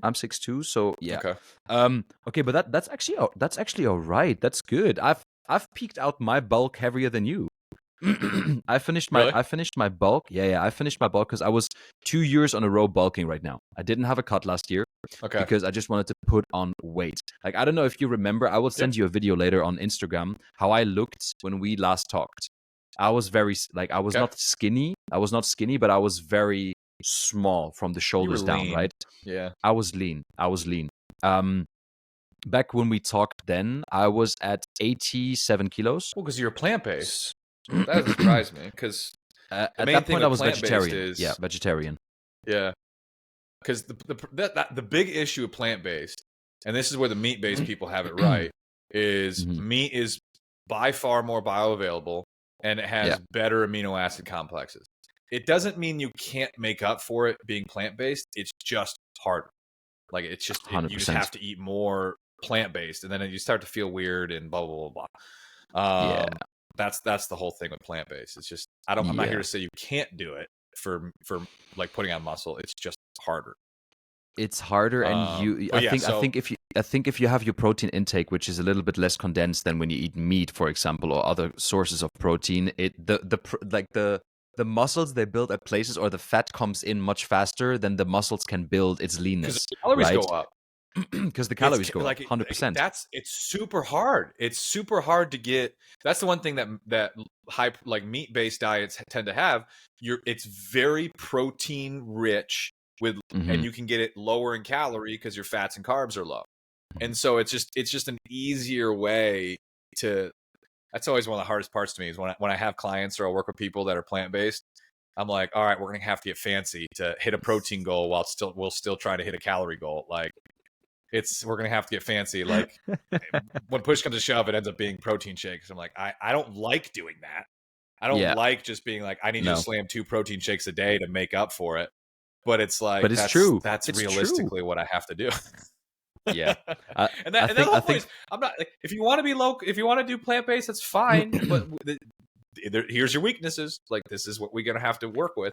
I'm 6'2", so yeah. Okay. Okay, but that's actually all right. That's good. I've peaked out my bulk heavier than you. Really? I finished my bulk. Yeah, I finished my bulk because I was 2 years on a row bulking right now. I didn't have a cut last year Okay. because I just wanted to put on weight. Like I don't know if you remember, I will Yep. send you a video later on Instagram how I looked when we last talked. I was very like I was Okay. not skinny. I was not skinny, but I was very small from the You were shoulders down, lean. right? Yeah. I was lean. I was lean. Um Back when we talked then, I was at 87 kilos. Well, because you're plant based. S- That doesn't surprise me. Because the At main that thing point, I with was plant based vegetarian. Yeah, is vegetarian. yeah. Because the big issue with plant based, and this is where the meat based people have it right, is Mhm. meat is by far more bioavailable and it Yeah, has better amino acid complexes. It doesn't mean you can't make up for it being plant based. It's just harder. Like you just 100%. have to eat more plant based, and then you start to feel weird and blah blah blah Yeah, blah. That's the whole thing with plant based. It's just I'm not here yeah. to say you can't do it for like putting on muscle. It's just harder. It's harder, and you. But yeah, I so think if you have your protein intake, which is a little bit less condensed than when you eat meat, for example, or other sources of protein, the muscles they build at places, or the fat comes in much faster than the muscles can build its because leanness, the calories go right? up. Because the calories go up, 100%. It's super hard. It's super hard to get. That's the one thing that high like meat based diets tend to have. It's very protein rich with, and Hmm. you can get it lower in calorie because your fats and carbs are low. And so it's just an easier way to. That's always one of the hardest parts to me is when I have clients or I work with people that are plant based. I'm like, all right, we're gonna have to get fancy to hit a protein goal while we'll still try to hit a calorie goal. Like we're gonna have to get fancy. Like when push comes to shove, it ends up being protein shakes. I'm like, I don't like doing that. I don't Yeah, like just being like, I need you to no, slam 2 protein shakes a day to make up for it. But it's like but it's true. that's It's true. realistically what I have to do. Yeah, I and I that the think whole I point think is, I'm not like, if you want to be low, if you want to do plant based, that's fine. But here's your weaknesses. Like this is what we're gonna have to work with.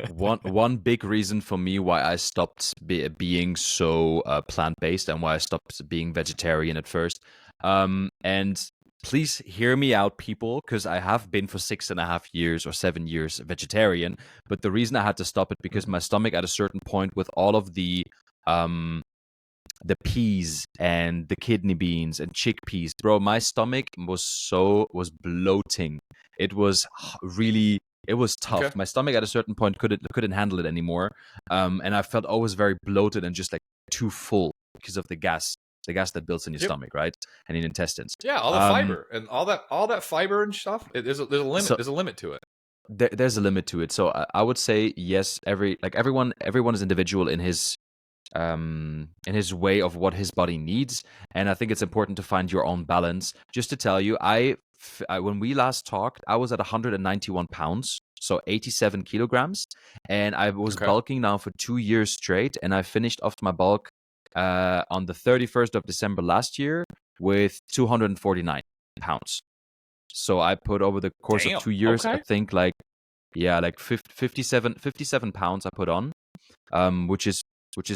one big reason for me why I stopped being so plant based and why I stopped being vegetarian at first. And please hear me out, people, because I have been for 6.5 years or 7 years vegetarian. But the reason I had to stop it because my stomach at a certain point with all of um the peas and the kidney beans and chickpeas, bro, my stomach was bloating. It was really, it was Okay. tough. My stomach at a certain point couldn't handle it anymore, and I felt always very bloated and just like too full because of the gas that builds in your Yep. stomach, right, and in your intestines. Yeah, all the fiber and all that fiber and stuff. There's a limit. So There's a limit to it. there's a limit to it. So I would say yes. Everyone is individual in his way of what his body needs, and I think it's important to find your own balance. Just to tell you, when we last talked, I was at 191 pounds, so 87 kilograms, and I was Okay. bulking now for 2 years straight, and I finished off my bulk on the 31st of December last year with 249 pounds. So I put over the course of Damn. 2 years, I Okay. think like 57 pounds I put on, which is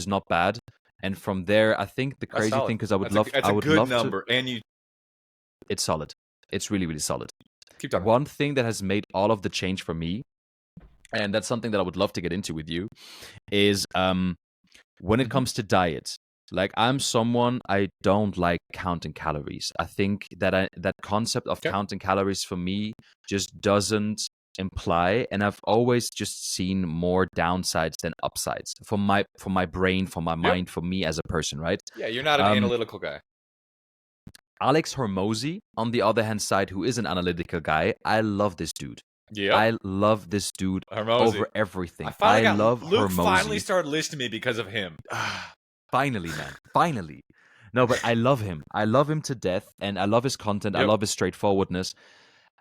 not bad. And from there, I think the That's crazy solid. thing, because I would love, That's I a would good love to. number. And you It's solid. It's really, really solid. keep talking. One thing that has made all of the change for me, and that's something that I would love to get into with you, is when it Mhm. comes to diet. Like, I'm someone, I don't like counting calories. I think that concept of Okay. counting calories for me just doesn't imply, and I've always just seen more downsides than upsides for my brain, for my Yep. mind, for me as a person, right? Yeah, you're not an Um, analytical guy. Alex Hormozy, on the other hand side, who is an analytical guy, I love this dude. Yep. I love this dude Hormozy. over everything. I finally I got love Luke finally Hormozy. started listening to me because of him. Finally, man. Finally. No, but I love him. I love him to death, and I love his content. I Yep. love his straightforwardness.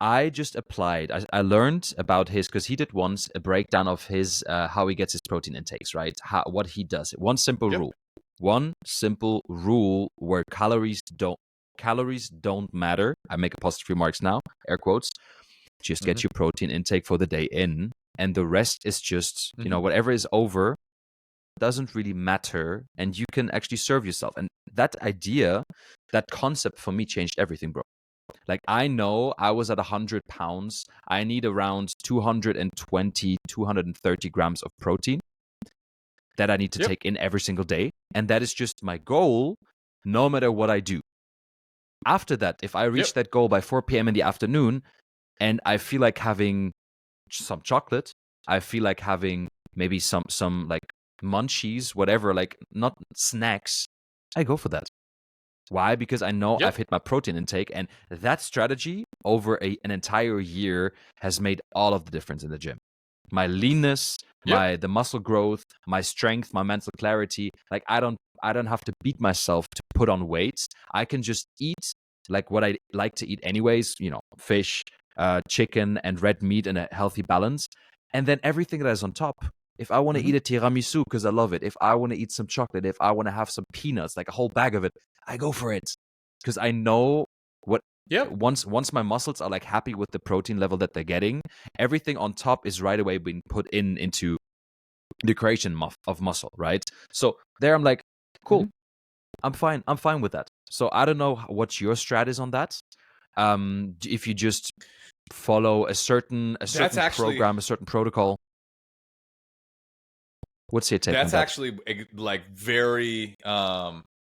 I just applied. I learned about his, because he did once a breakdown of his how he gets his protein intakes, right? What he does. Yep. One simple rule where calories don't matter. I make apostrophe marks now, air quotes. Just Mhm. get your protein intake for the day in, and the rest is just Mhm. whatever is over doesn't really matter, and you can actually serve yourself. And that idea, that concept for me changed everything, bro. Like, I know I was at 100 pounds. I need around 220, 230 grams of protein that I need to Yep. take in every single day. And that is just my goal, no matter what I do. After that, if I Yep. reach that goal by 4 p.m. in the afternoon and I feel like having some chocolate, I feel like having maybe some like munchies, whatever, like not snacks, I go for that. Why? Because I know I've Yep. hit my protein intake, and that strategy over an entire year has made all of the difference in the gym. My leanness, Yep. the muscle growth, my strength, my mental clarity. Like, I don't have to beat myself to put on weight. I can just eat like what I like to eat anyways, fish, chicken, and red meat in a healthy balance. And then everything that is on top. If I want to Mhm. eat a tiramisu because I love it, if I want to eat some chocolate, if I want to have some peanuts, like a whole bag of it, I go for it because I know what. Yep. Once my muscles are like happy with the protein level that they're getting, everything on top is right away being put into the creation of muscle, right? So there, I'm like, cool, Mhm. I'm fine. I'm fine with that. So I don't know what your strat is on that. If you just follow a certain That's actually program, a certain protocol. What's your take on that's that? actually like very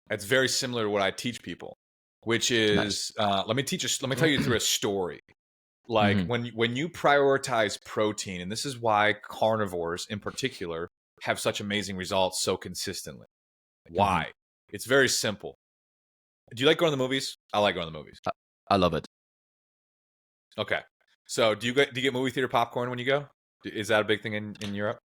it's very similar to what I teach people, which Nice. is let me tell you through a story. Like Hmm. when you prioritize protein, and this is why carnivores in particular have such amazing results so consistently. Hmm. Why? It's very simple. Do you like going to the movies? I like going to the movies. I love it. Okay. So do you get movie theater popcorn when you go? Is that a big thing in Europe?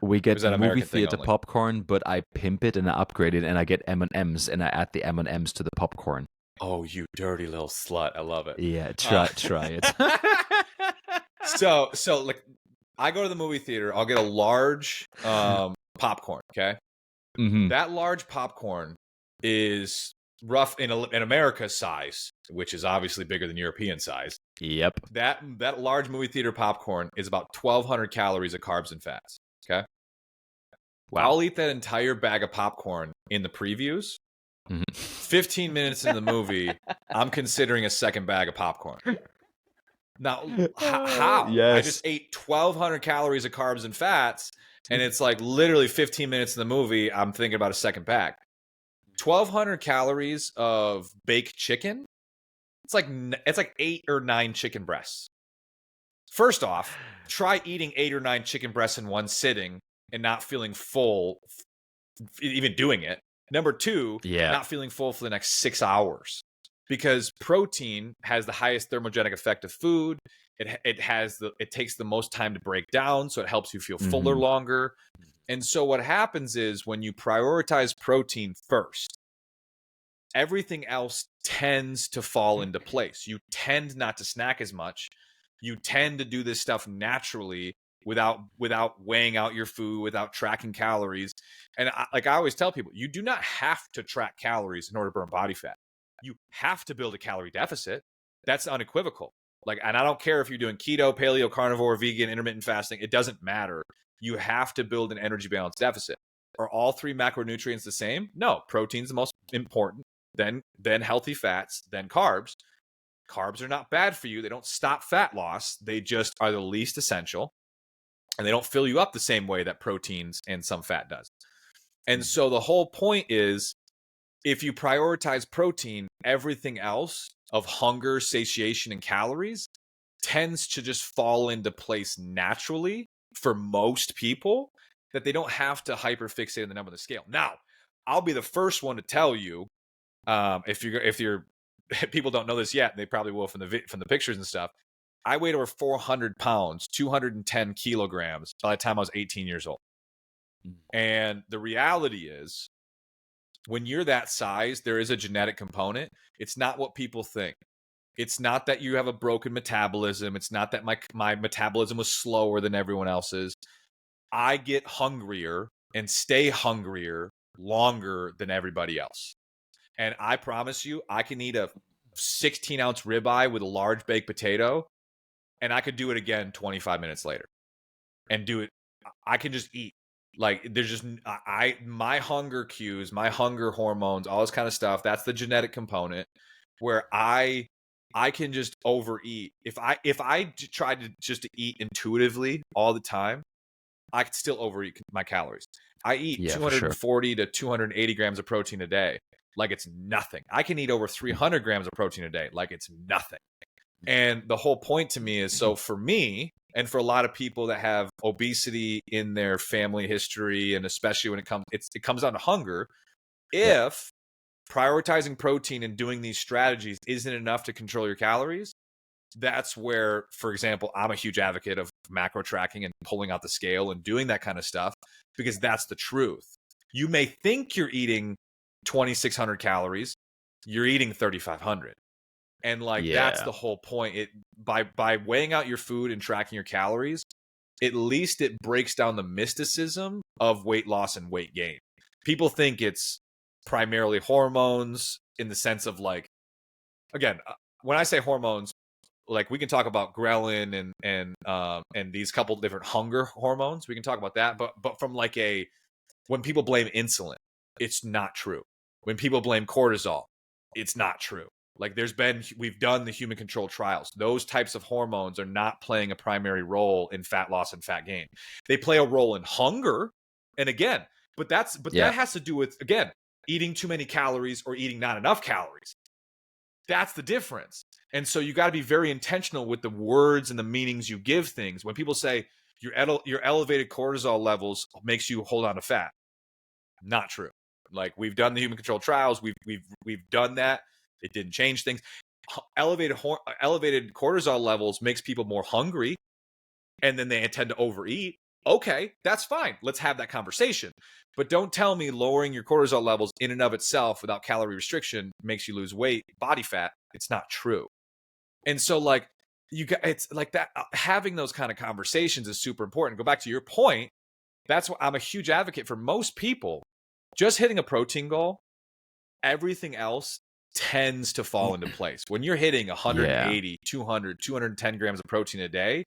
We Or is get that movie American thing theater only? popcorn, but I pimp it and I upgrade it, and I get M&Ms, and I add the M&Ms to the popcorn. Oh, you dirty little slut! I love it. Yeah, Uh, try it. so like, I go to the movie theater. I'll get a large popcorn. Okay, Hmm. that large popcorn is rough in America's size, which is obviously bigger than European size. Yep. That large movie theater popcorn is about 1,200 calories of carbs and fats. Okay, Wow. I'll eat that entire bag of popcorn in the previews. Mhm. 15 minutes in the movie, I'm considering a second bag of popcorn. Now, how? I just Yes. ate 1,200 calories of carbs and fats, and it's like literally 15 minutes in the movie, I'm thinking about a second bag. 1,200 calories of baked chicken. It's like 8 or 9 chicken breasts. First off, try eating 8 or 9 chicken breasts in one sitting and not feeling full, even doing it. Number two, Yeah. not feeling full for the next 6 hours, because protein has the highest thermogenic effect of food. It takes the most time to break down, so it helps you feel fuller Hmm. longer. And so what happens is when you prioritize protein first, everything else tends to fall into place. You tend not to snack as much. You tend to do this stuff naturally without weighing out your food, without tracking calories. And I always tell people, you do not have to track calories in order to burn body fat. You have to build a calorie deficit. That's unequivocal. Like, and I don't care if you're doing keto, paleo, carnivore, vegan, intermittent fasting, it doesn't matter. You have to build an energy balance deficit. Are all three macronutrients the same? No, protein's the most important, then healthy fats, then carbs. Carbs are not bad for you. They don't stop fat loss. They just are the least essential, and they don't fill you up the same way that proteins and some fat does. And so the whole point is, if you prioritize protein, everything else of hunger, satiation, and calories tends to just fall into place naturally for most people, that they don't have to hyperfixate on the number of the scale. Now, I'll be the first one to tell you, if you're people don't know this yet, they probably will from the pictures and stuff. I weighed over 400 pounds, 210 kilograms by the time I was 18 years old. And the reality is, when you're that size, there is a genetic component. It's not what people think. It's not that you have a broken metabolism. It's not that my metabolism was slower than everyone else's. I get hungrier and stay hungrier longer than everybody else. And I promise you, I can eat a 16-ounce ribeye with a large baked potato, and I could do it again 25 minutes later and do it. I can just eat. Like, there's just my hunger cues, my hunger hormones, all this kind of stuff. That's the genetic component where I can just overeat. If I tried to just eat intuitively all the time, I could still overeat my calories. I eat Yeah, for sure. 240 to 280 grams of protein a day like it's nothing. I can eat over 300 grams of protein a day like it's nothing. And the whole point to me is, so for me, and for a lot of people that have obesity in their family history, and especially when it comes down to hunger, Yeah. if prioritizing protein and doing these strategies isn't enough to control your calories, that's where, for example, I'm a huge advocate of macro tracking and pulling out the scale and doing that kind of stuff, because that's the truth. You may think you're eating 2,600 calories, you're eating 3,500. And like, that's Yeah. the whole point. By weighing out your food and tracking your calories, at least it breaks down the mysticism of weight loss and weight gain. People think it's primarily hormones, in the sense of, like, again, when I say hormones, like, we can talk about ghrelin and these couple different hunger hormones. We can talk about that, but from like when people blame insulin, it's not true. When people blame cortisol, it's not true. Like, we've done the human control trials. Those types of hormones are not playing a primary role in fat loss and fat gain. They play a role in hunger. And again, but Yeah. that has to do with, again, eating too many calories or eating not enough calories. That's the difference. And so you got to be very intentional with the words and the meanings you give things. When people say your elevated cortisol levels makes you hold on to fat, not true. Like, we've done the human control trials, we've done that. It didn't change things. Elevated cortisol levels makes people more hungry, and then they tend to overeat. Okay, that's fine. Let's have that conversation. But don't tell me lowering your cortisol levels in and of itself without calorie restriction makes you lose weight, body fat. It's not true. And so like it's like that having those kind of conversations is super important. Go back to your point. That's why I'm a huge advocate for most people. Just hitting a protein goal, everything else tends to fall into place. When you're hitting 180, 200, 210 grams of protein a day,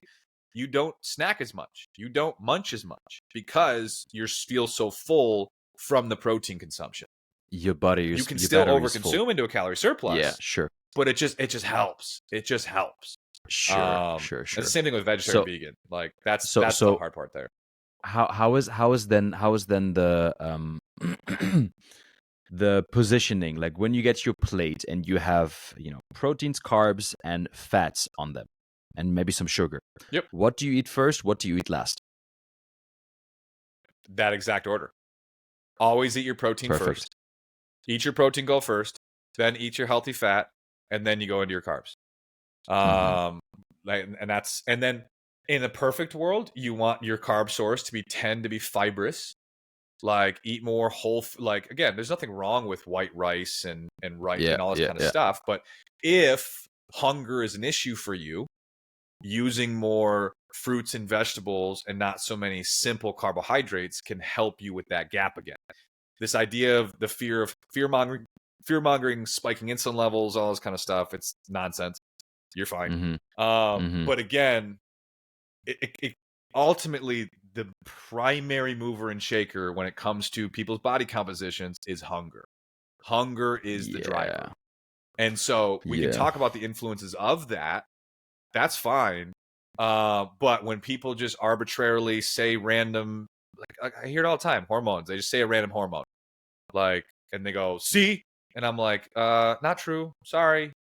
you don't snack as much. You don't munch as much because you feel so full from the protein consumption. Your body, you can your still battery's full. overconsume into a calorie surplus. Yeah, sure. But it just helps. It just helps. Sure. It's the same thing with vegetarian, vegan. Like that's the hard part there. How is then the the positioning, like when you get your plate and you have, proteins, carbs, and fats on them, and maybe some sugar. Yep. What do you eat first? What do you eat last? That exact order. Always eat your protein first. Eat your protein goal first, then eat your healthy fat, and then you go into your carbs. And then in the perfect world, you want your carb source to be fibrous. Like eat more whole, like again, there's nothing wrong with white rice and rice and all this kind of stuff. But if hunger is an issue for you, using more fruits and vegetables and not so many simple carbohydrates can help you with that gap again. This idea of the fear mongering, spiking insulin levels, all this kind of stuff, it's nonsense. You're fine. But again, it ultimately, the primary mover and shaker when it comes to people's body compositions is hunger. Hunger is the driver. And so we can talk about the influences of that. That's fine. But when people just arbitrarily say random, like I hear it all the time, hormones, they just say a random hormone. Like, and they go, see? And I'm like, not true. Sorry.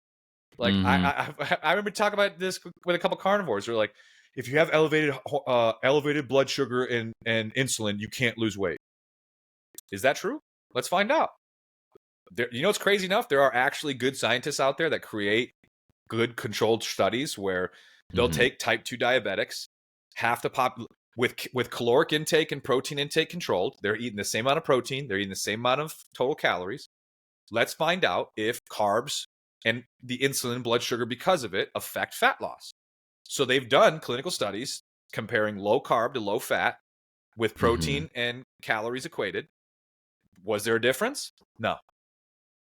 Like, I remember talking about this with a couple carnivores. They're like, if you have elevated blood sugar and insulin, you can't lose weight. Is that true? Let's find out. It's crazy enough. There are actually good scientists out there that create good controlled studies where they'll take type 2 diabetics, half the with caloric intake and protein intake controlled. They're eating the same amount of protein. They're eating the same amount of total calories. Let's find out if carbs and the insulin, blood sugar because of it affect fat loss. So they've done clinical studies comparing low carb to low fat with protein and calories equated. Was there a difference?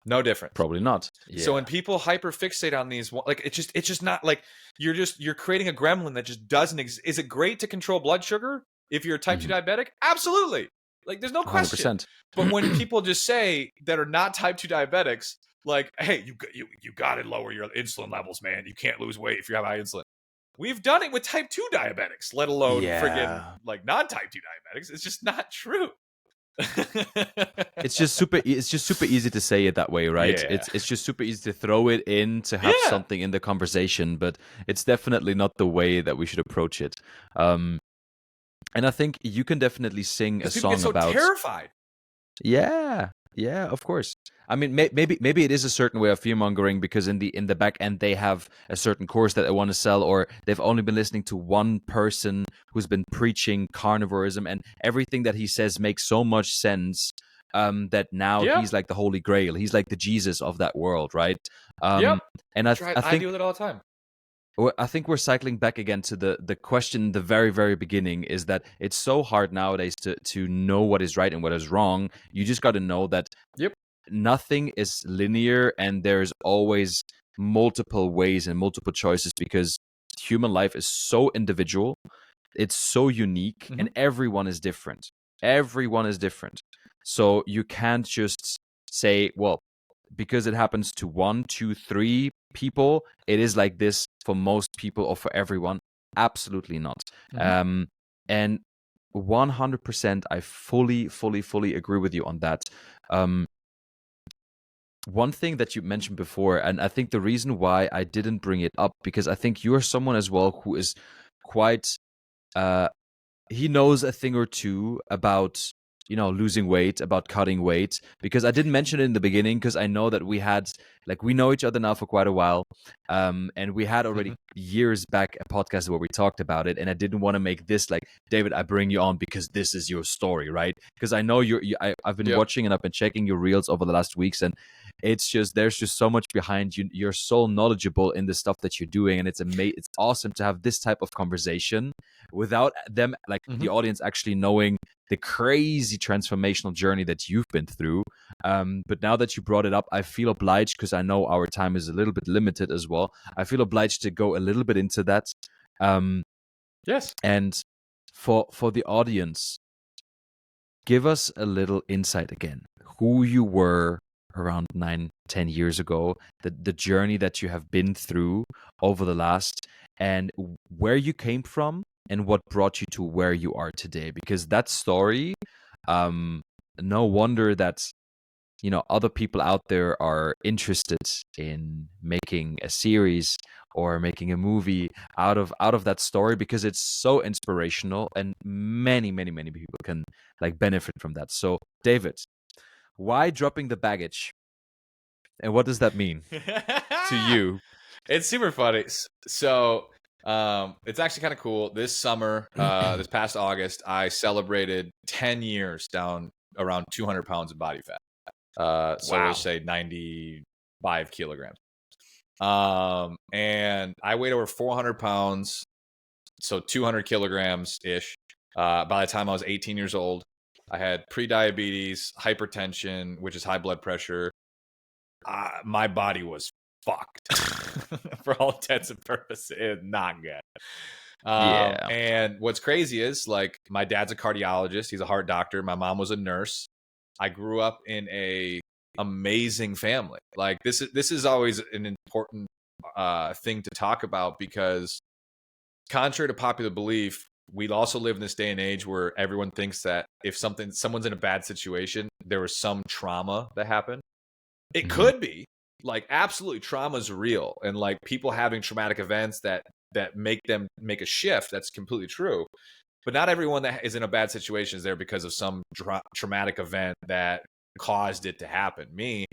No difference. Probably not. Yeah. So when people hyperfixate on these, like it's just not like you're creating a gremlin that just doesn't exist. Is it great to control blood sugar if you're a type 2 diabetic? Absolutely. Like there's no question. 100%. But when people just say that are not type 2 diabetics, like, hey, you got to lower your insulin levels, man. You can't lose weight if you have high insulin. We've done it with type 2 diabetics, let alone friggin' like non-type 2 diabetics. It's just not true. It's just super easy to say it that way, right? It's just super easy to throw it in to have something in the conversation, but it's definitely not the way that we should approach it. And I think you can definitely sing a song so about terrified. Yeah, of course. I mean, maybe it is a certain way of fear mongering because in the back end they have a certain course that they want to sell, or they've only been listening to one person who's been preaching carnivorism, and everything that he says makes so much sense that now he's like the Holy Grail. He's like the Jesus of that world, right? And I think I deal with it all the time. I think we're cycling back again to the question in the very, very beginning is that it's so hard nowadays to know what is right and what is wrong. You just got to know that nothing is linear and there's always multiple ways and multiple choices because human life is so individual. It's so unique and everyone is different. Everyone is different. So you can't just say, well, because it happens to 1, 2, 3 people, it is like this for most people or for everyone. Absolutely not. And 100%, I fully agree with you on that. One thing that you mentioned before, and I think the reason why I didn't bring it up, because I think you're someone as well who is quite, he knows a thing or two about losing weight, about cutting weight, because I didn't mention it in the beginning because I know that we know each other now for quite a while, and we had already years back a podcast where we talked about it, and I didn't want to make this like, David, I bring you on because this is your story, right? Because I know I've been watching and I've been checking your reels over the last weeks, and there's just so much behind you. You're so knowledgeable in the stuff that you're doing, and it's awesome to have this type of conversation without them, like the audience, actually knowing the crazy transformational journey that you've been through. But now that you brought it up, I feel obliged, because I know our time is a little bit limited as well. I feel obliged to go a little bit into that. Yes. And for the audience, give us a little insight again, who you were around 9-10 years ago, the journey that you have been through over the last, and where you came from and what brought you to where you are today. Because that story, no wonder that other people out there are interested in making a series or making a movie out of that story, because it's so inspirational and many people can like benefit from that. So David, why dropping the baggage, and what does that mean to you? It's super funny. So it's actually kind of cool. This summer, this past August, I celebrated 10 years down around 200 pounds of body fat. So Wow. let's say 95 kilograms. And I weighed over 400 pounds, so 200 kilograms ish. By the time I was 18 years old, I had pre-diabetes, hypertension, which is high blood pressure. My body was fucked for all intents and purposes. It's not good. Yeah. And what's crazy is, like, my dad's a cardiologist. He's a heart doctor. My mom was a nurse. I grew up in a amazing family. Like, this is always an important thing to talk about, because contrary to popular belief, we also live in this day and age where everyone thinks that if someone's in a bad situation, there was some trauma that happened. It could be, like, absolutely, trauma is real, and like people having traumatic events that make them make a shift. That's completely true. But not everyone that is in a bad situation is there because of some traumatic event that caused it to happen. Me,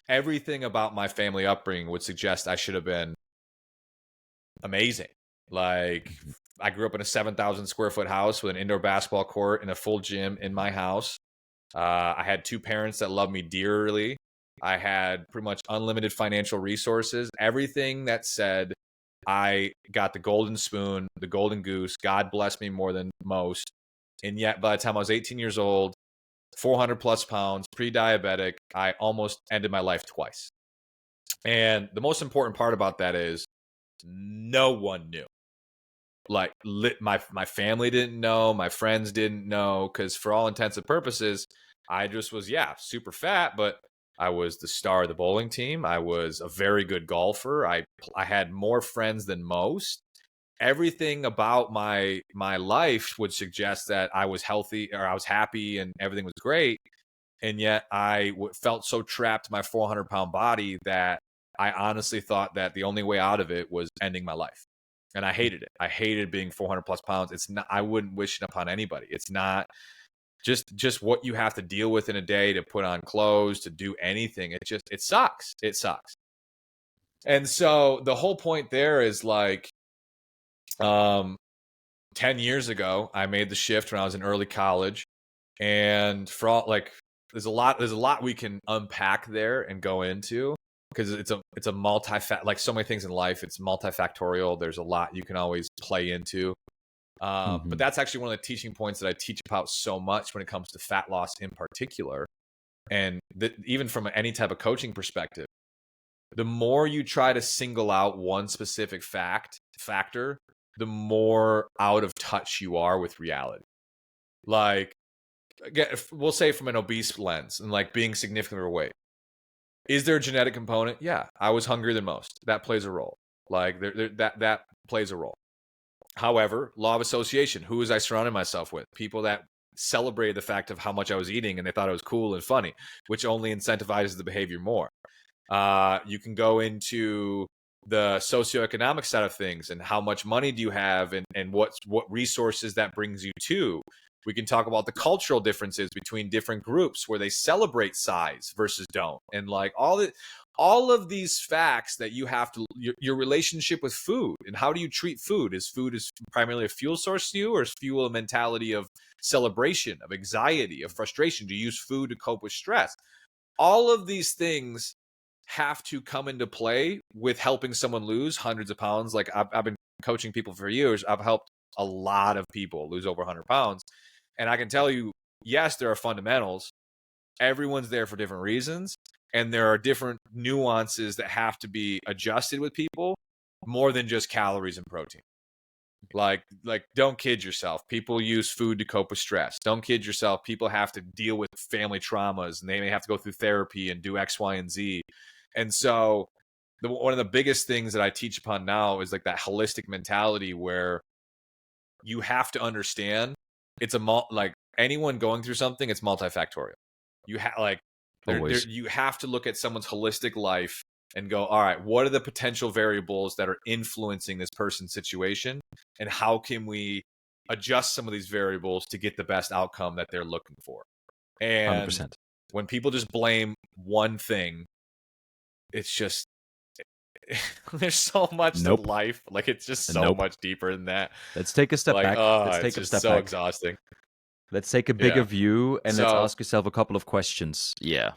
everything about my family upbringing would suggest I should have been amazing. Like, I grew up in a 7,000 square foot house with an indoor basketball court and a full gym in my house. I had two parents that loved me dearly. I had pretty much unlimited financial resources. Everything that said I got the golden spoon, the golden goose. God bless me more than most. And yet, by the time I was 18 years old, 400 plus pounds, pre-diabetic, I almost ended my life twice. And the most important part about that is no one knew. Like, my family didn't know, my friends didn't know, because for all intents and purposes, I just was, super fat, but I was the star of the bowling team. I was a very good golfer. I had more friends than most. Everything about my life would suggest that I was healthy, or I was happy, and everything was great. And yet I felt so trapped in my 400-pound body that I honestly thought that the only way out of it was ending my life. And I hated it. I hated being 400 plus pounds. It's not, I wouldn't wish it upon anybody. It's not just what you have to deal with in a day, to put on clothes, to do anything. It sucks. It sucks. And so the whole point there is, like, 10 years ago, I made the shift when I was in early college. And for all, like, there's a lot we can unpack there and go into, because it's a like so many things in life, it's multifactorial. There's a lot you can always play into. But that's actually one of the teaching points that I teach about so much when it comes to fat loss in particular. And even from any type of coaching perspective, the more you try to single out one specific factor, the more out of touch you are with reality. Like, again, we'll say from an obese lens and like being significantly overweight. Is there a genetic component? Yeah, I was hungrier than most. That plays a role. Like, that plays a role. However, law of association. Who was I surrounding myself with? People that celebrated the fact of how much I was eating, and they thought it was cool and funny, which only incentivizes the behavior more. You can go into the socioeconomic side of things, and how much money do you have, and what resources that brings you to. We can talk about the cultural differences between different groups where they celebrate size versus don't. And like all of these facts that you have to your relationship with food and how do you treat food? Is food is primarily a fuel source to you, or is fuel a mentality of celebration, of anxiety, of frustration? Do you use food to cope with stress? All of these things have to come into play with helping someone lose hundreds of pounds. Like I've been coaching people for years. I've helped a lot of people lose over 100 pounds. And I can tell you, yes, there are fundamentals. Everyone's there for different reasons. And there are different nuances that have to be adjusted with people more than just calories and protein. Like don't kid yourself. People use food to cope with stress. Don't kid yourself. People have to deal with family traumas and they may have to go through therapy and do X, Y, and Z. And so one of the biggest things that I teach upon now is like that holistic mentality where you have to understand it's like anyone going through something, it's multifactorial. You have like you have to look at someone's holistic life and go, all right, what are the potential variables that are influencing this person's situation? And how can we adjust some of these variables to get the best outcome that they're looking for? And 100%. When people just blame one thing, it's just, there's so much to life. Like, it's just so much deeper than that. Let's take a step back. Let's take a step back. Exhausting. Let's take a bigger view and let's ask yourself a couple of questions. Yeah.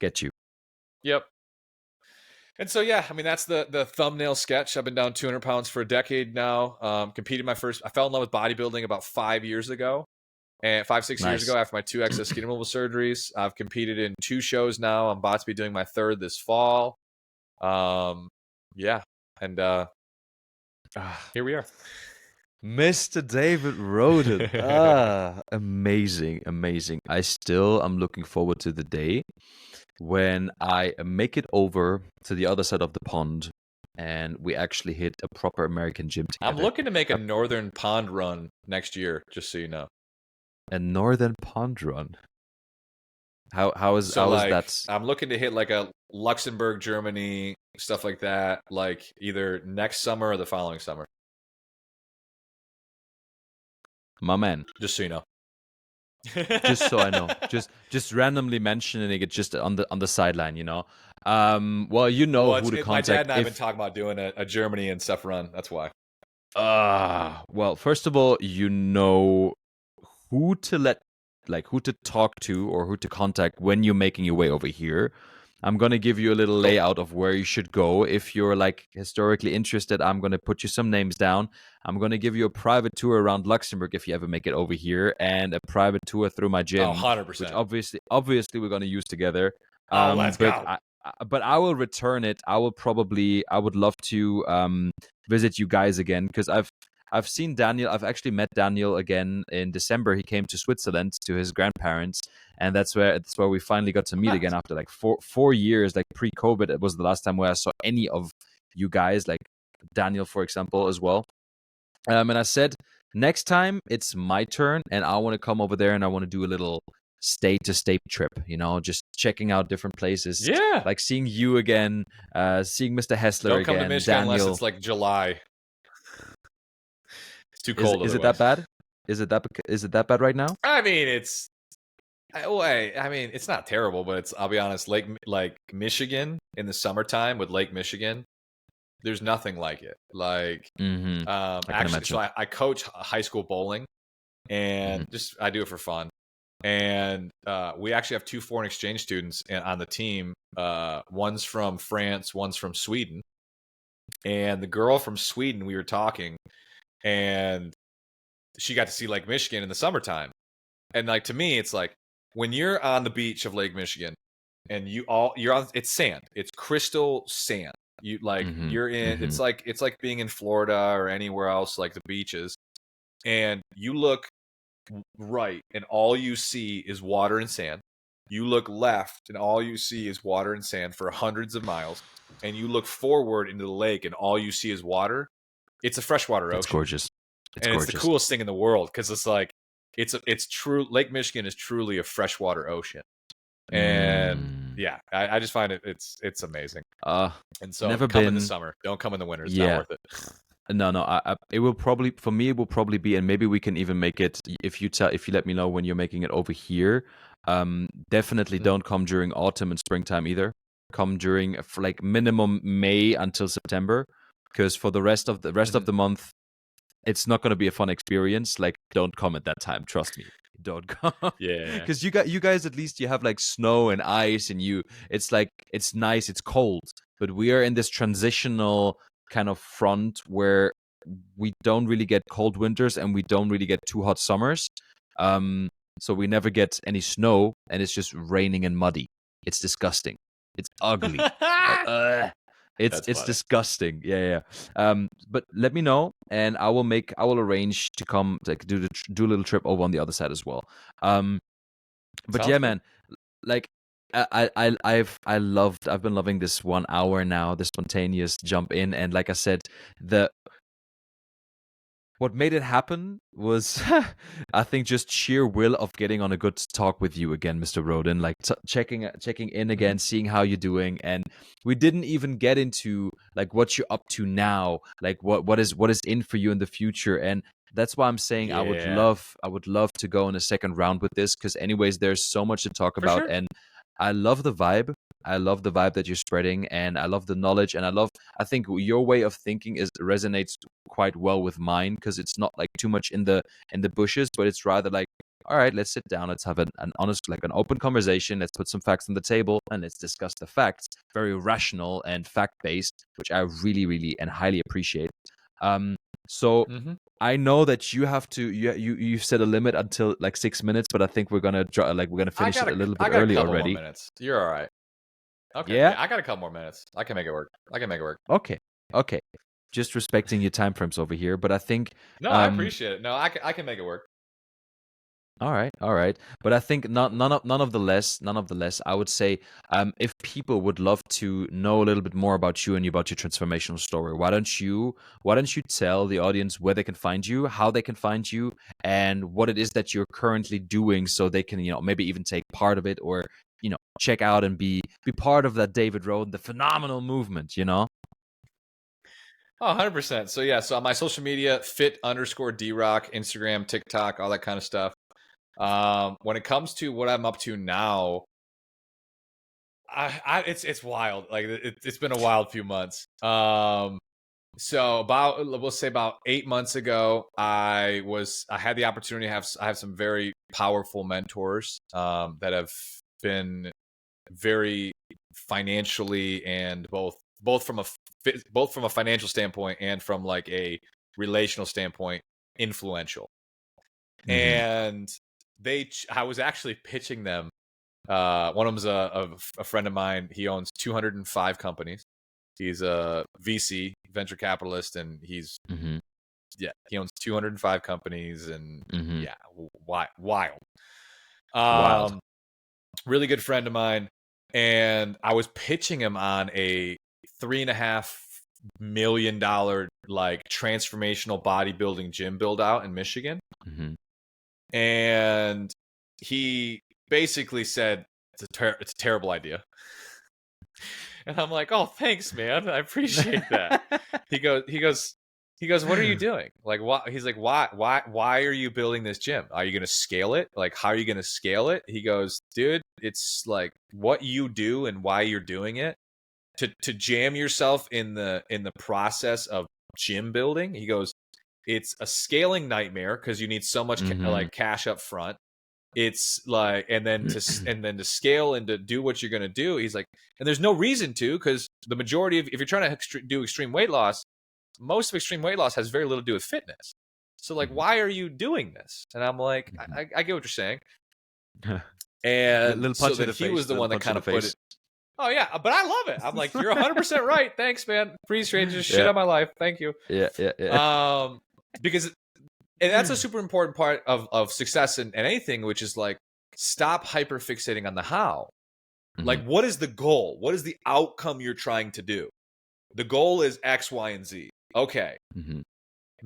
Get you. Yep. And so, yeah, I mean, that's the thumbnail sketch. I've been down 200 pounds for a decade now. I fell in love with bodybuilding about 5 years ago. And 6 years ago, after my 2 excess skin removal surgeries, I've competed in 2 shows now. I'm about to be doing my 3rd this fall. Yeah. And here we are. Mr. David Roden. Amazing. I'm looking forward to the day when I make it over to the other side of the pond and we actually hit a proper American gym together. I'm looking to make a northern pond run next year, just so you know. A northern pond run? How is that? I'm looking to hit like a Luxembourg, Germany, stuff like that, like either next summer or the following summer. My man. Just so you know. Just so I know. Just randomly mentioning it just on the sideline, you know. Well, you know who to contact. My dad and I have been talking about doing a Germany and stuff run. That's why. Well, first of all, you know who to talk to or who to contact when you're making your way over here. I'm going to give you a little layout of where you should go. If you're like historically interested, I'm going to put you some names down. I'm going to give you a private tour around Luxembourg if you ever make it over here, and a private tour through my gym. 100%. Which obviously we're going to use together. Let's go. But I will return it. I would love to visit you guys again because I've seen Daniel. I've actually met Daniel again in December. He came to Switzerland to his grandparents, and that's where we finally got to meet again after like four years. Like pre-COVID, it was the last time where I saw any of you guys, like Daniel, for example, as well. And I said, next time it's my turn, and I want to come over there and I want to do a little state-to-state trip. You know, just checking out different places. Yeah, like seeing you again, seeing Mr. Hessler again. Don't come to Michigan Daniel. unless it's like July. It's too cold. Is it that bad? Is it that bad right now? I mean, it's not terrible, but it's, I'll be honest, like Michigan in the summertime with Lake Michigan, there's nothing like it. Like, actually, so I coach high school bowling, and just I do it for fun. And we actually have 2 foreign exchange students on the team. One's from France, one's from Sweden. And the girl from Sweden, we were talking, and she got to see Lake Michigan in the summertime. And like, to me, it's like when you're on the beach of Lake Michigan and you're on, it's sand, it's crystal sand. You like, you're in, it's like being in Florida or anywhere else, like the beaches, and you look right and all you see is water and sand. You look left and all you see is water and sand for hundreds of miles, and you look forward into the lake and all you see is water. It's a freshwater ocean. It's gorgeous. It's the coolest thing in the world because it's like it's true. Lake Michigan is truly a freshwater ocean, and yeah, I just find it's amazing. And so never come been in the summer. Don't come in the winter. It's not worth it. No, no. It will probably for me. It will probably be, and maybe we can even make it if you let me know when you're making it over here. Definitely Mhm. don't come during autumn and springtime either. Come during like minimum May until September, because for the rest of Mhm. the month, it's not going to be a fun experience. Like, don't come at that time. Trust me, don't come. Yeah. Because you guys at least you have like snow and ice, and it's like it's nice, it's cold, but we are in this transitional kind of front where we don't really get cold winters and we don't really get too hot summers. Um, so we never get any snow, and it's just raining and muddy. It's disgusting. It's ugly. Like, That's it's funny. disgusting. Yeah, yeah. But let me know, and I will arrange to come like do a little trip over on the other side as well. But Sounds yeah, good. man, like I've been loving this 1 hour now, the spontaneous jump in, and like I said, the what made it happen was, I think, just sheer will of getting on a good talk with you again, Mr. Roden. Like checking in Mhm. again, seeing how you're doing, and we didn't even get into like what you're up to now, like what is in for you in the future, and that's why I'm saying Yeah. I would love to go in a second round with this because, anyways, there's so much to talk For about, sure. and I love the vibe. I love the vibe that you're spreading, and I love the knowledge, and I think your way of thinking is resonates quite well with mine because it's not like too much in the bushes, but it's rather like, all right, let's sit down, let's have an honest, like an open conversation, let's put some facts on the table, and let's discuss the facts. Very rational and fact based, which I really, really and highly appreciate. So Mhm. I know that you have to you've set a limit until like 6 minutes, but I think we're gonna finish it a little bit I got a early couple more already. minutes. You're all right. Okay. Yeah. Yeah, I got a couple more minutes. I can make it work. I can make it work. Okay. Okay. Just respecting your time frames over here, but I think No, I um appreciate it. No, I can make it work. all right, all right. But I think none of the less, I would say, if people would love to know a little bit more about you and about your transformational story, why don't you tell the audience where they can find you, how they can find you, and what it is that you're currently doing, so they can, maybe even take part of it, or check out and be part of that David Roden, the phenomenal movement. Oh, 100%. So yeah, so on my social media, fit_drock, Instagram, TikTok, all that kind of stuff. When it comes to what I'm up to now, it's wild. Like it's been a wild few months. So we'll say about 8 months ago, I had the opportunity to I have some very powerful mentors that have been very financially and both from a financial standpoint and from like a relational standpoint influential. Mm-hmm. And I was actually pitching them. One of them's a friend of mine. He owns 205 companies. He's a VC, venture capitalist, and Mm-hmm. he owns 205 companies, and Mm-hmm. yeah, wild. Wild. Um, really good friend of mine, and I was pitching him on a $3.5 million like transformational bodybuilding gym build out in Michigan, Mm-hmm. and he basically said it's a terrible idea. And I'm like, oh, thanks, man. I appreciate that. He goes, he goes, he goes, what are you doing? Like, why? He's like, why are you building this gym? Are you going to scale it? Like, how are you going to scale it? He goes, dude, it's like what you do and why you're doing it to jam yourself in the process of gym building. He goes, it's a scaling nightmare because you need so much Mm-hmm. like cash up front. It's like, and then to scale and to do what you're going to do, he's like, and there's no reason to, because the majority of, if you're trying to do extreme weight loss, most of extreme weight loss has very little to do with fitness. So like, why are you doing this? And I'm like, Mm-hmm. I get what you're saying. Little And little so punch in then the he face. was the Little one that punch in kind the of put it. face. Oh yeah, but I love it. I'm like, you're 100% right. Thanks, man. Appreciate just shit Yeah. on my life. Thank you. Yeah. Yeah. Yeah. Because and that's a super important part of success in anything, which is like, stop hyper fixating on the how. Mm-hmm. Like, what is the goal? What is the outcome you're trying to do? The goal is X, Y, and Z. Okay. Mm-hmm.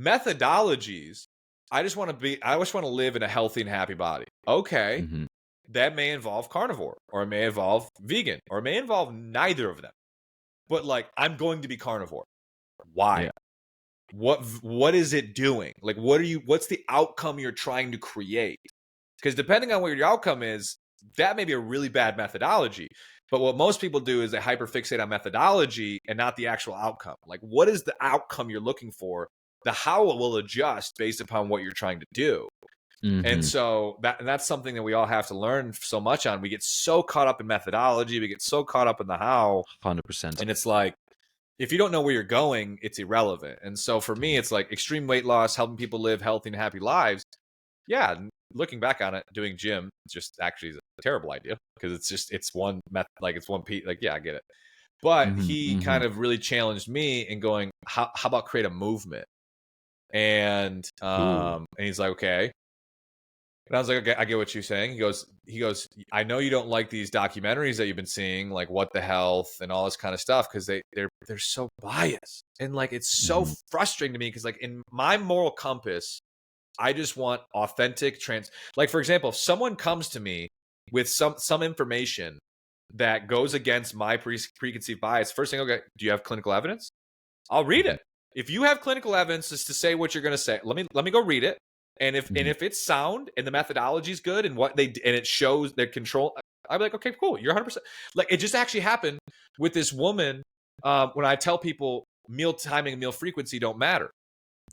Methodologies. I just want to live in a healthy and happy body. Okay. Mm-hmm. That may involve carnivore, or it may involve vegan, or it may involve neither of them. But like, I'm going to be carnivore. Why? Yeah. what is it doing? Like, what's the outcome you're trying to create? Because depending on what your outcome is, that may be a really bad methodology. But what most people do is they hyperfixate on methodology and not the actual outcome. Like, what is the outcome you're looking for? The how will adjust based upon what you're trying to do. And so that's something that we all have to learn so much on. We get so caught up in methodology, we get so caught up in the how, 100%. and it's like, if you don't know where you're going, it's irrelevant. And so for me, it's like extreme weight loss, helping people live healthy and happy lives. Yeah, looking back on it, doing gym just actually is a terrible idea because it's one method, like it's one piece. Like, yeah, I get it. But he kind of really challenged me in going, how about create a movement? And he's like, okay. And I was like, okay, I get what you're saying. He goes, I know you don't like these documentaries that you've been seeing, like What the Health and all this kind of stuff, because they're so biased. And like, it's so frustrating to me because like in my moral compass, I just want authentic like, for example, if someone comes to me with some information that goes against my preconceived bias, first thing, okay, do you have clinical evidence? I'll read it. If you have clinical evidence to say what you're going to say, let me go read it. And if it's sound and the methodology is good and it shows their control, I'd be like, okay, cool, you're 100%. Like, it just actually happened with this woman when I tell people meal timing and meal frequency don't matter.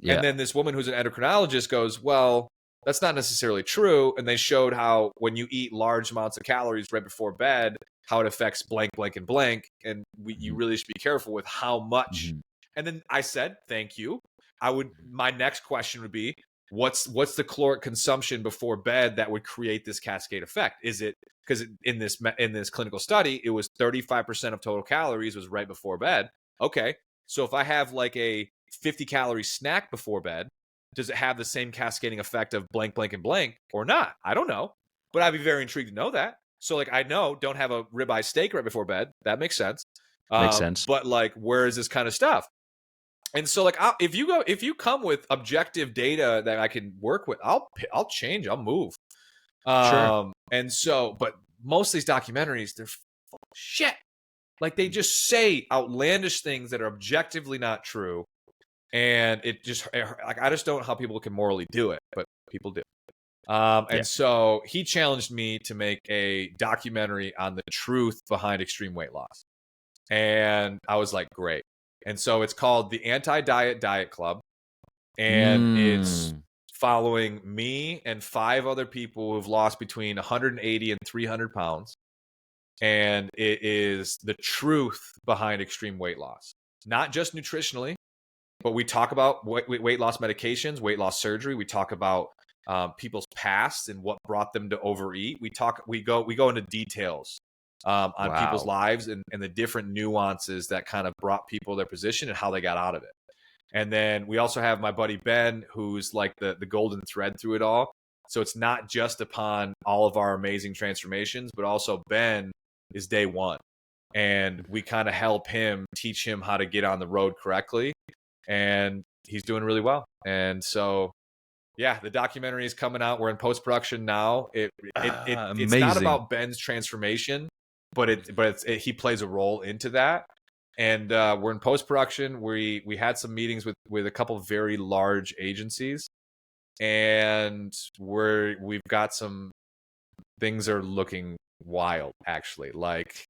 Yeah. And then this woman who's an endocrinologist goes, well, that's not necessarily true. And they showed how when you eat large amounts of calories right before bed, how it affects blank, blank, and blank. And you really should be careful with how much. And then I said, thank you. My next question would be, what's the caloric consumption before bed that would create this cascade effect? Is it because in this clinical study, it was 35% of total calories was right before bed. Okay. So if I have like a 50 calorie snack before bed, does it have the same cascading effect of blank, blank, and blank or not? I don't know, but I'd be very intrigued to know that. So like, I know, don't have a ribeye steak right before bed. That makes sense. Makes sense. But like, where is this kind of stuff? And so like, if you come with objective data that I can work with, I'll change, I'll move. Sure. And so, but most of these documentaries, they're full of shit. Like, they just say outlandish things that are objectively not true. And like, I just don't know how people can morally do it, but people do. And so he challenged me to make a documentary on the truth behind extreme weight loss. And I was like, great. And so it's called the Anti-Diet Diet Club. And it's following me and 5 other people who've lost between 180 and 300 pounds. And it is the truth behind extreme weight loss, not just nutritionally, but we talk about weight loss medications, weight loss surgery. We talk about people's past and what brought them to overeat. We go into details on people's lives and the different nuances that kind of brought people to their position and how they got out of it. And then we also have my buddy Ben, who's like the golden thread through it all. So it's not just upon all of our amazing transformations, but also Ben is day one. And we kind of help him, teach him how to get on the road correctly. And he's doing really well. And so, yeah, the documentary is coming out. We're in post-production now. It's not about Ben's transformation, but he plays a role into that. And we're in post-production. We had some meetings with a couple of very large agencies, and we've got some things are looking wild, actually. Like,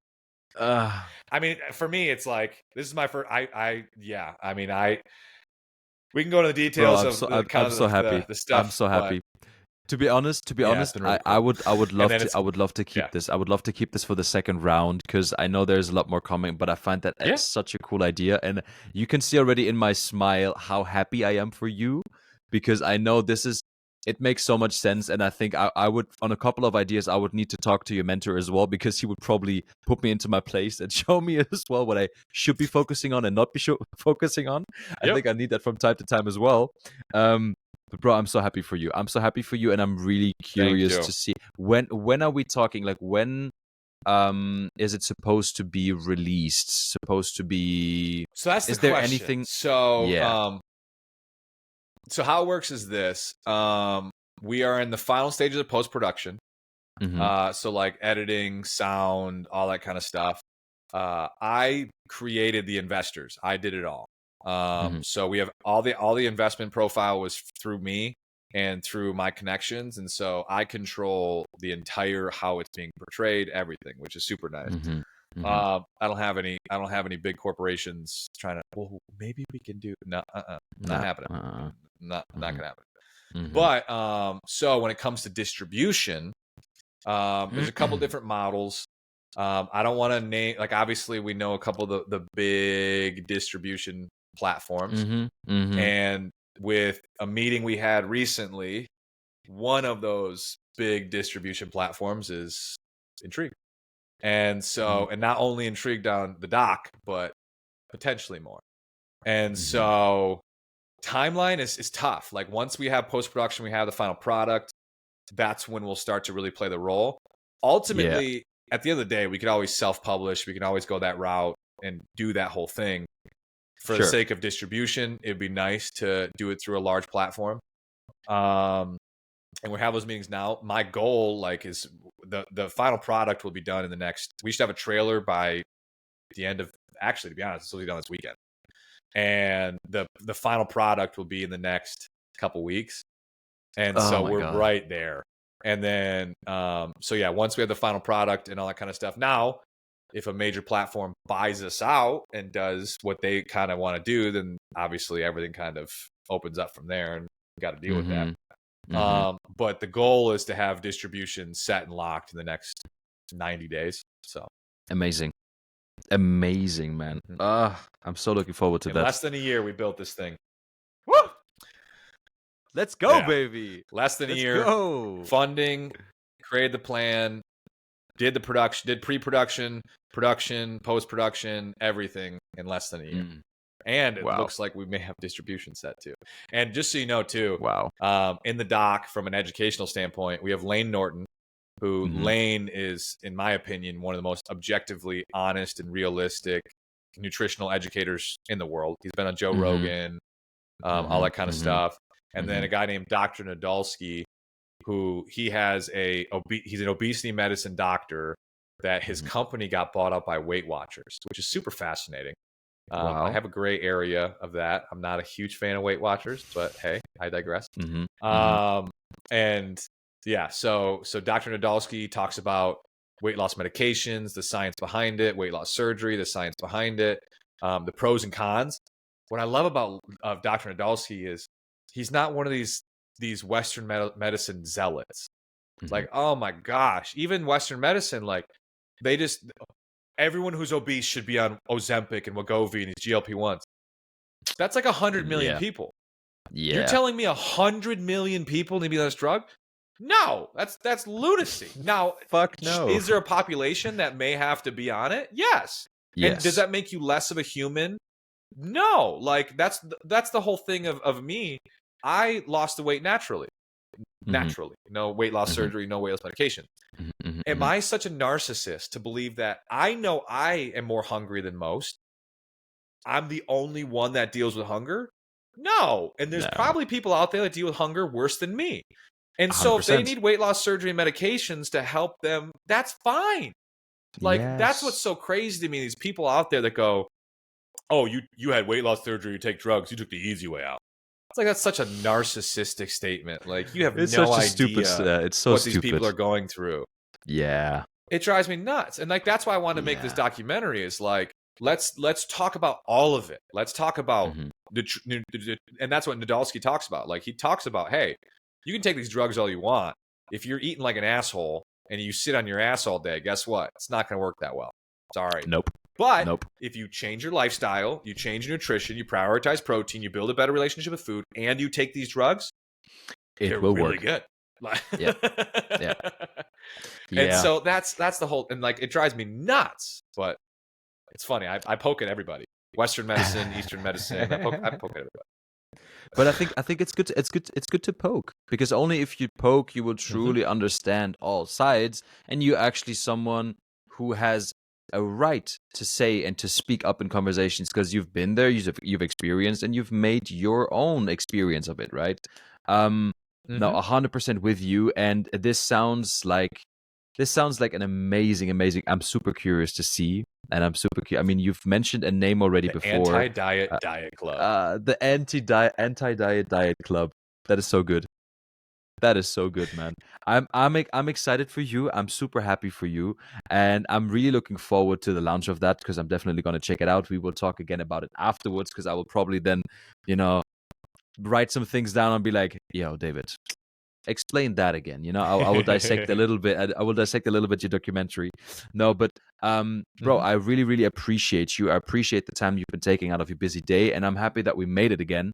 I mean, for me, it's like, this is my first. We can go into the details of the stuff. I'm so happy. To be honest, really cool. I would love to keep this. I would love to keep this for the second round because I know there's a lot more coming. But I find that it's such a cool idea, and you can see already in my smile how happy I am for you because I know it makes so much sense. And I think I would, on a couple of ideas, I would need to talk to your mentor as well because he would probably put me into my place and show me as well what I should be focusing on and not be focusing on. I think I need that from time to time as well. But bro, I'm so happy for you. And I'm really curious to see when are we talking? Like, when is it supposed to be released? Supposed to be? So that's the question. Is there anything? So So how it works is this. We are in the final stages of post-production. So like editing, sound, all that kind of stuff. I created the investors. I did it all. So we have all the investment profile was through me and through my connections, and so I control the entire how it's being portrayed, everything, which is super nice. I don't have any big corporations trying to. Well, maybe we can do not happening. Not gonna happen. But so when it comes to distribution, there's a couple different models. I don't want to name, like, obviously we know a couple of the big distribution platforms, and with a meeting we had recently, one of those big distribution platforms is Intrigue. And so, and not only Intrigue on the dock, but potentially more. And so timeline is tough. Like, once we have post-production, we have the final product, that's when we'll start to really play the role. Ultimately, at the end of the day, we could always self-publish. We can always go that route and do that whole thing. For the sake of distribution, it'd be nice to do it through a large platform. And we have those meetings now. My goal, like, is the final product will be done in the next. We should have a trailer by the end of. Actually, to be honest, it's will be done this weekend. And the final product will be in the next couple weeks. And so we're right there. And then, so yeah, once we have the final product and all that kind of stuff. Now, if a major platform buys us out and does what they kind of want to do, then obviously everything kind of opens up from there, and we got to deal with that. But the goal is to have distribution set and locked in the next 90 days. So amazing, man. I'm so looking forward to that. In less than a year, we built this thing. Woo! Let's go, baby. Less than a year. Funding, created the plan, did the production, did pre-production, production, post-production, everything in less than a year. And it looks like we may have distribution set too. And just so you know too, in the doc, from an educational standpoint, we have Lane Norton, who Lane is, in my opinion, one of the most objectively honest and realistic nutritional educators in the world. He's been on Joe Rogan, all that kind of stuff. And then a guy named Dr. Nadolsky, who he's an obesity medicine doctor that his company got bought up by Weight Watchers, which is super fascinating. I have a gray area of that. I'm not a huge fan of Weight Watchers, but hey, I digress. And yeah, so Dr. Nadolsky talks about weight loss medications, the science behind it, weight loss surgery, the science behind it, the pros and cons. What I love about Dr. Nadolsky is he's not one of these Western medicine zealots. It's like, oh my gosh, even Western medicine, like, everyone who's obese should be on Ozempic and Wegovy and these GLP-1s. That's like 100 million people. Yeah. You're telling me 100 million people need to be on this drug? No, that's lunacy. Now, fuck no. Is there a population that may have to be on it? Yes. And does that make you less of a human? No. Like, that's the whole thing of me. I lost the weight naturally. No weight loss surgery, no weight loss medication. Am I such a narcissist to believe that I know I am more hungry than most? I'm the only one that deals with hunger? No. And there's probably people out there that deal with hunger worse than me. And so 100%. If they need weight loss surgery and medications to help them, that's fine. Like, that's what's so crazy to me. These people out there that go, oh, you had weight loss surgery, you take drugs, you took the easy way out. It's like, that's such a narcissistic statement. Like, you have no idea what these people are going through. Yeah. It drives me nuts. And like, that's why I wanted to make this documentary, is like, let's talk about all of it. Let's talk about and that's what Nadolsky talks about. Like, he talks about, hey, you can take these drugs all you want. If you're eating like an asshole and you sit on your ass all day, guess what? It's not going to work that well. Sorry. Nope. But if you change your lifestyle, you change your nutrition, you prioritize protein, you build a better relationship with food, and you take these drugs, it will really work. Good. Yeah. And so that's the whole, and like, it drives me nuts, but it's funny. I poke at everybody. Western medicine, Eastern medicine. I poke at everybody. But I think it's good to poke, because only if you poke, you will truly understand all sides, and you're actually someone who has a right to say and to speak up in conversations, because you've been there, you've experienced, and you've made your own experience of it, right? No, 100% with you. And this sounds like This sounds like an amazing. I'm super curious to see, and I'm super. I mean, you've mentioned a name already The before. Anti-Diet Diet Club. The anti-diet diet club. That is so good. That is so good, man. I'm excited for you. I'm super happy for you, and I'm really looking forward to the launch of that because I'm definitely gonna check it out. We will talk again about it afterwards because I will probably then, you know, write some things down and be like, "Yo, David, explain that again." I will dissect a little bit. I will dissect a little bit your documentary. No, but bro, Mhm. I really appreciate you. I appreciate the time you've been taking out of your busy day, and I'm happy that we made it again.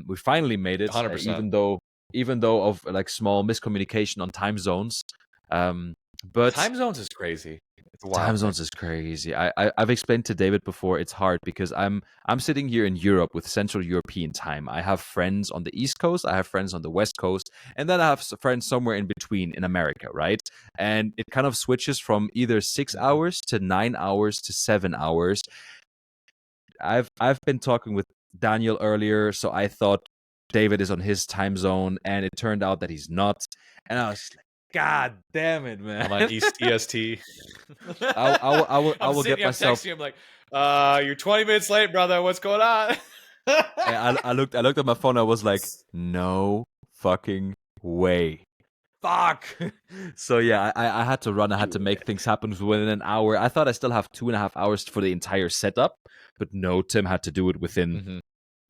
We finally made it, 100%. even though of like small miscommunication on time zones. But Time zones is crazy. It's a time wild thing. zones is crazy. I've explained to David before. It's hard because I'm sitting here in Europe with Central European time. I have friends on the East Coast. I have friends on the West Coast, and then I have friends somewhere in between in America, right? And it kind of switches from either 6 hours to 9 hours to 7 hours. I've been talking with Daniel earlier, so I thought David is on his time zone, and it turned out that he's not. And I was like, God damn it, man! I'm on East EST. I I'm will sitting get here, I'm myself. texting you, I'm like, you're 20 minutes late, brother. What's going on? I looked at my phone. I was like, no fucking way. Fuck. So yeah, I had to run. I had to make things happen within an hour. I thought I still have 2.5 hours for the entire setup, but no, Tim had to do it within Mhm.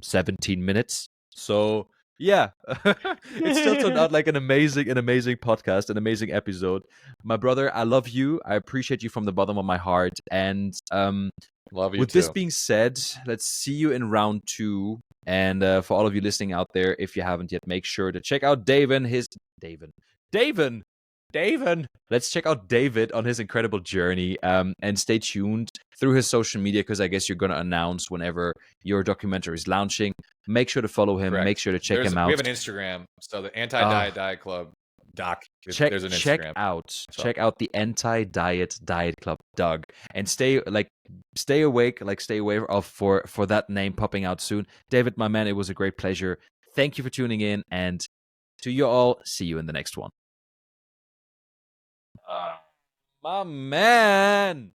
17 minutes. So yeah, it still turned out like an amazing podcast, an amazing episode. My brother, I love you. I appreciate you from the bottom of my heart. And Love you with this too. being said, let's see you in round two. And for all of you listening out there, if you haven't yet, make sure to check out David. Let's check out David on his incredible journey, and stay tuned through his social media because I guess you're going to announce whenever your documentary is launching. Make sure to follow him. Make Correct. sure to check him We out. have an Instagram. So the Uh, Anti-Diet Diet Club doc. check There's an check Instagram. out So check out the anti-diet diet club, Doug, and stay awake, like stay away of for that name popping out soon. David, my man, it was a great pleasure. Thank you for tuning in, and to you all, see you in the next one. My man.